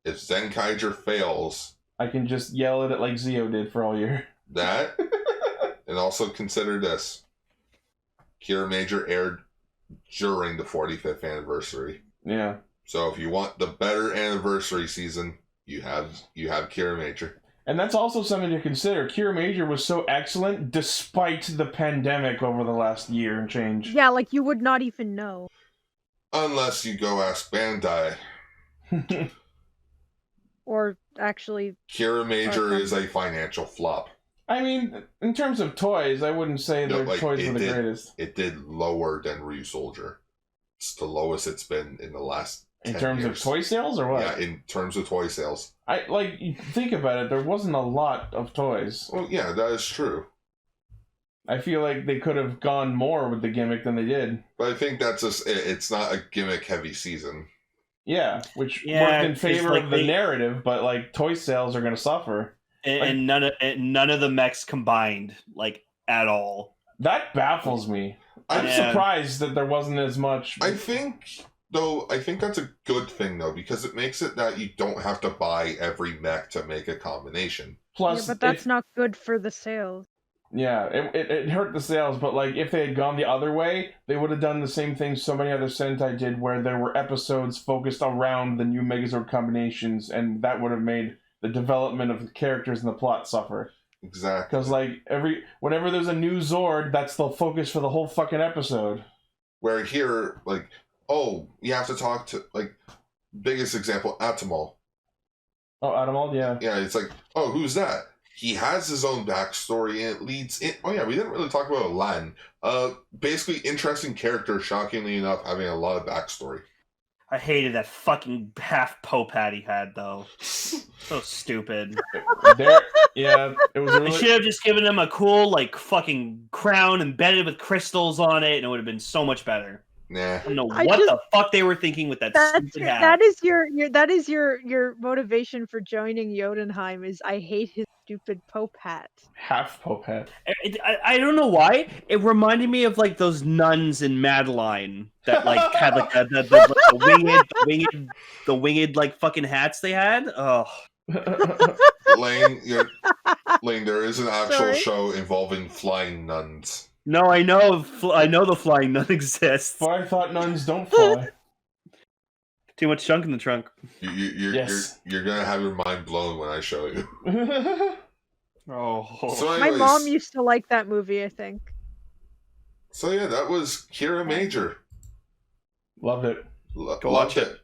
If Zenkaiger fails... I can just yell at it like Zio did for all year. That, and also consider this. Kiramager aired during the 45th anniversary. Yeah. So if you want the better anniversary season, you have Kiramager. And that's also something to consider. Kiramager was so excellent despite the pandemic over the last year and change. Yeah, like you would not even know. Unless you go ask Bandai. Or actually... Kiramager is a financial flop. I mean, in terms of toys, I wouldn't say their toys were the greatest. It did lower than Ryusoldier. It's the lowest it's been in the last 10 In terms years. of toy sales or what? Yeah, in terms of toy sales. You think about it, there wasn't a lot of toys. Well, yeah, that is true. I feel like they could have gone more with the gimmick than they did. But I think it's not a gimmick-heavy season. Yeah, which worked in favor of the narrative, but like toy sales are going to suffer. And none of the mechs combined, like, at all. That baffles me. I'm surprised that there wasn't as much. I think that's a good thing, though, because it makes it that you don't have to buy every mech to make a combination. Plus, but that's not good for the sales. Yeah, it hurt the sales, but like if they had gone the other way, they would have done the same thing so many other Sentai did, where there were episodes focused around the new Megazord combinations, and that would have made the development of the characters and the plot suffer. Exactly. Because like whenever there's a new Zord, that's the focus for the whole fucking episode. Where here, like, oh, you have to talk to, like, biggest example, Atamal. Oh, Atamal, yeah. Yeah, it's like, oh, who's that? He has his own backstory, and it leads in... Oh, yeah, we didn't really talk about Aladdin. Basically, interesting character, shockingly enough, having a lot of backstory. I hated that fucking half Popat he had, though. So stupid. Yeah, it was really... They should have just given him a cool, like, fucking crown embedded with crystals on it, and it would have been so much better. Nah. I don't know the fuck they were thinking with that stupid hat. That is your motivation for joining Jotunheim is I hate his stupid Pope hat. Half Pope hat. I don't know why. It reminded me of like those nuns in Madeline that like had like the winged like fucking hats they had. Oh. Lane, there is an actual show involving flying nuns. No, I know the flying nun exists. But I thought nuns don't fly. Too much junk in the trunk. You're gonna have your mind blown when I show you. Oh. So my mom used to like that movie, I think. So yeah, that was Kiramager. Loved it. Go watch it.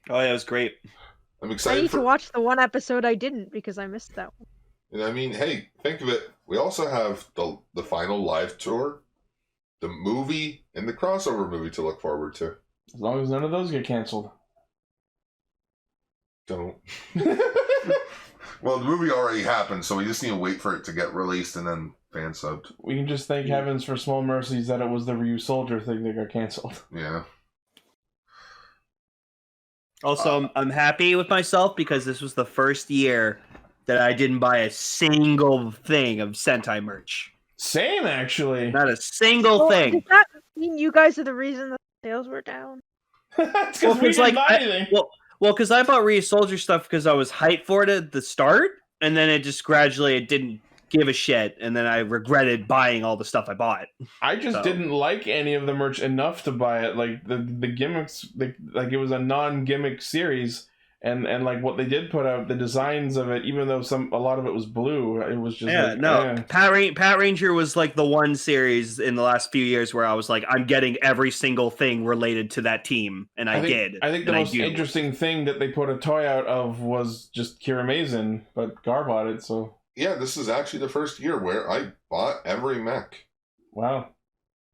Oh yeah, it was great. I'm excited. I need to watch the one episode I didn't because I missed that one. And I mean, hey, think of it. We also have the final live tour, the movie, and the crossover movie to look forward to. As long as none of those get canceled. Don't. Well, the movie already happened, so we just need to wait for it to get released and then fan subbed. We can just thank heavens for small mercies that it was the Ryusoldier thing that got canceled. Yeah. Also, I'm happy with myself because this was the first year that I didn't buy a single thing of Sentai merch. Same, actually. Not a single thing. Does that mean you guys are the reason the sales were down? That's because we didn't buy anything. Because I bought Ryusoldier stuff because I was hyped for it at the start, and then it just gradually it didn't give a shit, and then I regretted buying all the stuff I bought. I just didn't like any of the merch enough to buy it. Like the gimmicks, like it was a non-gimmick series, and like what they did put out, the designs of it, even though a lot of it was blue, it was just Pat Ranger was like the one series in the last few years where I was like, I'm getting every single thing related to that team, and I did. I think the most interesting thing that they put a toy out of was just Kiramager, but Gar bought it, so. Yeah, this is actually the first year where I bought every mech. Wow.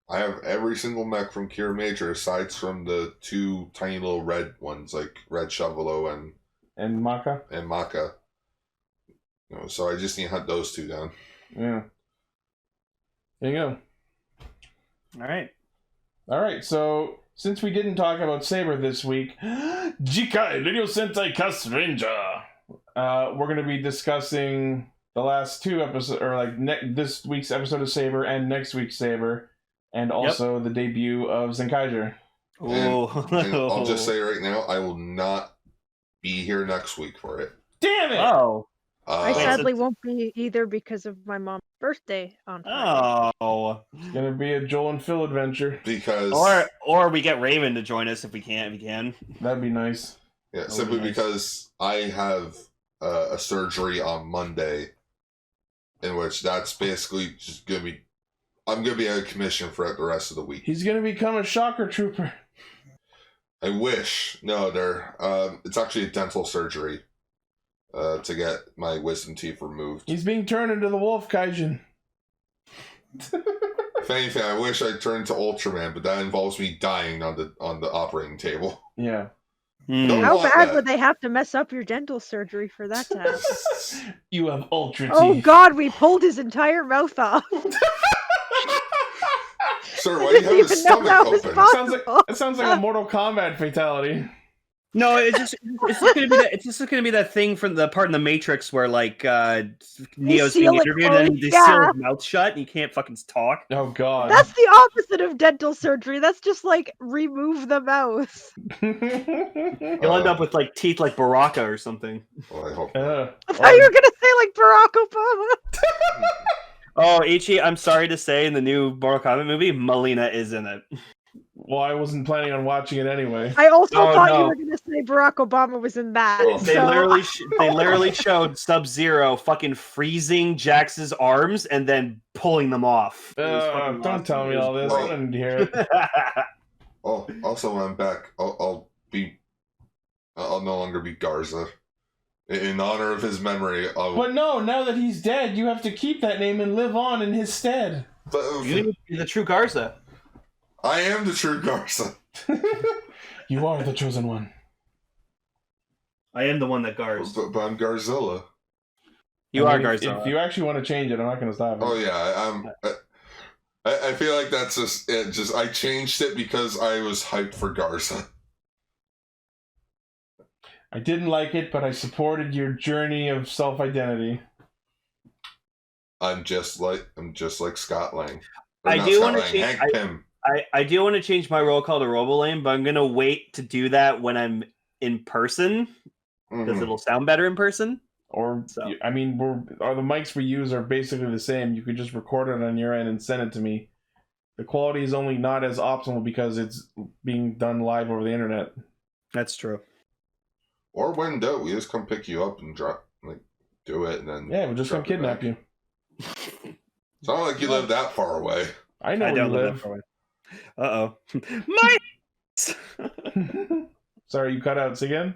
I have every single mech from Kiramager, aside from the 2 tiny little red ones, like Red Shovelo and Maka. You know, so I just need to hunt those 2 down. Yeah. There you go. All right. So since we didn't talk about Saber this week, Jikai Radio Sentai Castranger. We're going to be discussing the last 2 episodes, or like this week's episode of Saber and next week's Saber. And also the debut of Zenkaiger. And I'll just say right now, I will not be here next week for it. Damn it! Oh. I sadly won't be either because of my mom's birthday on Friday. Oh. It's going to be a Joel and Phil adventure. Because... Or we get Raven to join us if we can. That'd be nice. Yeah, simply because I have a surgery on Monday, in which that's basically just going to be... I'm going to be out of commission for the rest of the week. He's going to become a shocker trooper. I wish. No, it's actually a dental surgery to get my wisdom teeth removed. He's being turned into the Wolf Kaijin. If anything, I wish I turned to Ultraman, but that involves me dying on the operating table. Yeah. How bad would they have to mess up your dental surgery for that to happen? You have ultra teeth. Oh God, we pulled his entire mouth off. Sir, why do you have his stomach open? It sounds like a Mortal Kombat fatality. No, it's just gonna be that thing from the part in the Matrix where like Neo's being interviewed and they seal his mouth shut and he can't fucking talk. Oh God. That's the opposite of dental surgery. That's just like remove the mouth. You'll end up with like teeth like Baraka or something. Well, I hope I thought you were gonna say like Barack Obama. Oh, Ichi, I'm sorry to say, in the new Mortal Kombat movie, Melina is in it. Well, I wasn't planning on watching it anyway. I also thought you were going to say Barack Obama was in that. Oh. They literally showed Sub-Zero fucking freezing Jax's arms and then pulling them off. Don't tell me all this. I didn't hear it. Oh, also when I'm back, I'll no longer be Garza. In honor of his memory. But no, now that he's dead, you have to keep that name and live on in his stead. You're the true Garza. I am the true Garza. You are the chosen one. I am the one that Gars. But I'm Garzilla. You are Garzilla. If you actually want to change it, I'm not going to stop it. Oh yeah, I feel like that's just I changed it because I was hyped for Garza. I didn't like it, but I supported your journey of self-identity. I'm just like Scott Lang. I do want to change. I do want to change my roll call to Robolane, but I'm gonna wait to do that when I'm in person because it'll sound better in person. I mean, the mics we use are basically the same. You could just record it on your end and send it to me. The quality is only not as optimal because it's being done live over the internet. That's true. Or when we just come pick you up and do it, and then we'll just come kidnap you. It's not like you live that far away. I know where you live. Sorry, you cut out again.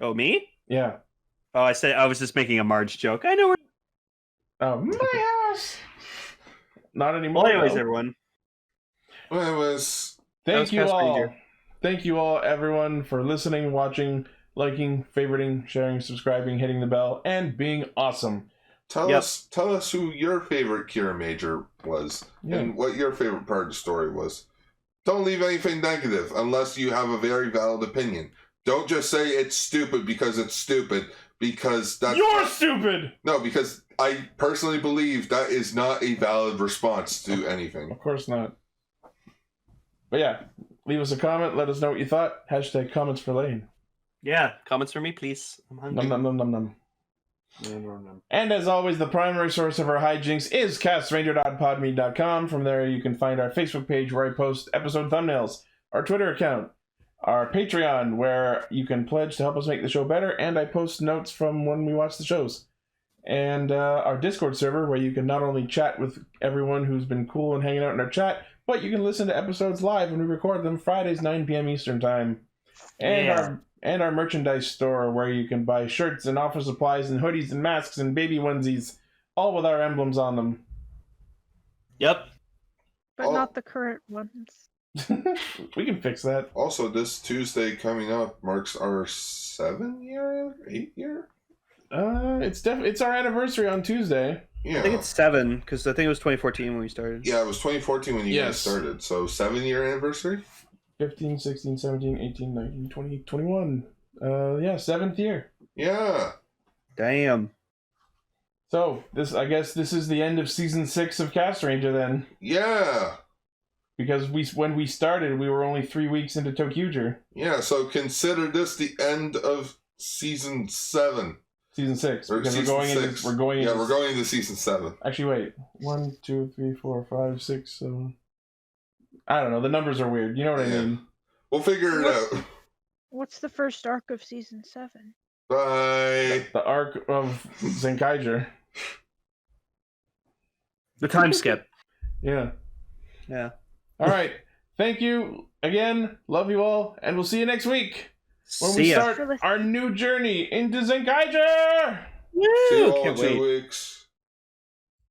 Oh, me? Yeah. Oh, I said I was just making a Marge joke. I know where. Oh, my house. Not anymore. Well, anyways, everyone. Thank you all. Thank you all, everyone, for listening, watching, liking, favoriting, sharing, subscribing, hitting the bell, and being awesome. Tell us who your favorite Kiramager was and what your favorite part of the story was. Don't leave anything negative unless you have a very valid opinion. Don't just say it's stupid because it's stupid, because that's... You're stupid! No, because I personally believe that is not a valid response to anything. Of course not. But yeah, leave us a comment. Let us know what you thought. # comments for Lane. Yeah, comments for me, please. I'm hungry. Nom nom nom nom nom. And as always, the primary source of our hijinks is castranger.podme.com. From there, you can find our Facebook page where I post episode thumbnails, our Twitter account, our Patreon, where you can pledge to help us make the show better, and I post notes from when we watch the shows. And our Discord server, where you can not only chat with everyone who's been cool and hanging out in our chat, but you can listen to episodes live when we record them Fridays, 9 p.m. Eastern Time. And our merchandise store, where you can buy shirts and office supplies and hoodies and masks and baby onesies, all with our emblems on them. Yep. But not the current ones. We can fix that. Also, this Tuesday coming up marks our 8th year? It's our anniversary on Tuesday. Yeah. I think it's 7, because I think it was 2014 when we started. Yeah, it was 2014 when you guys started. So 7-year anniversary? 15, 16, 17, 18, 19, 20, 21. 7th year. Yeah. Damn. So, I guess this is the end of season 6 of Castranger then. Yeah. Because when we started, we were only 3 weeks into Tokuger. Yeah, so consider this the end of season 7. Season 6. Or Because season we're going into season 7. Actually, wait. 1, 2, 3, 4, 5, 6, 7. I don't know. The numbers are weird. You know what I mean? We'll figure it out. What's the first arc of season 7? Bye. The arc of Zenkaiger. The time skip. Yeah. Yeah. All right. Thank you again. Love you all. And we'll see you next week when See we ya. start our new journey into Zenkaiger. See you all in Can't 2 wait. weeks.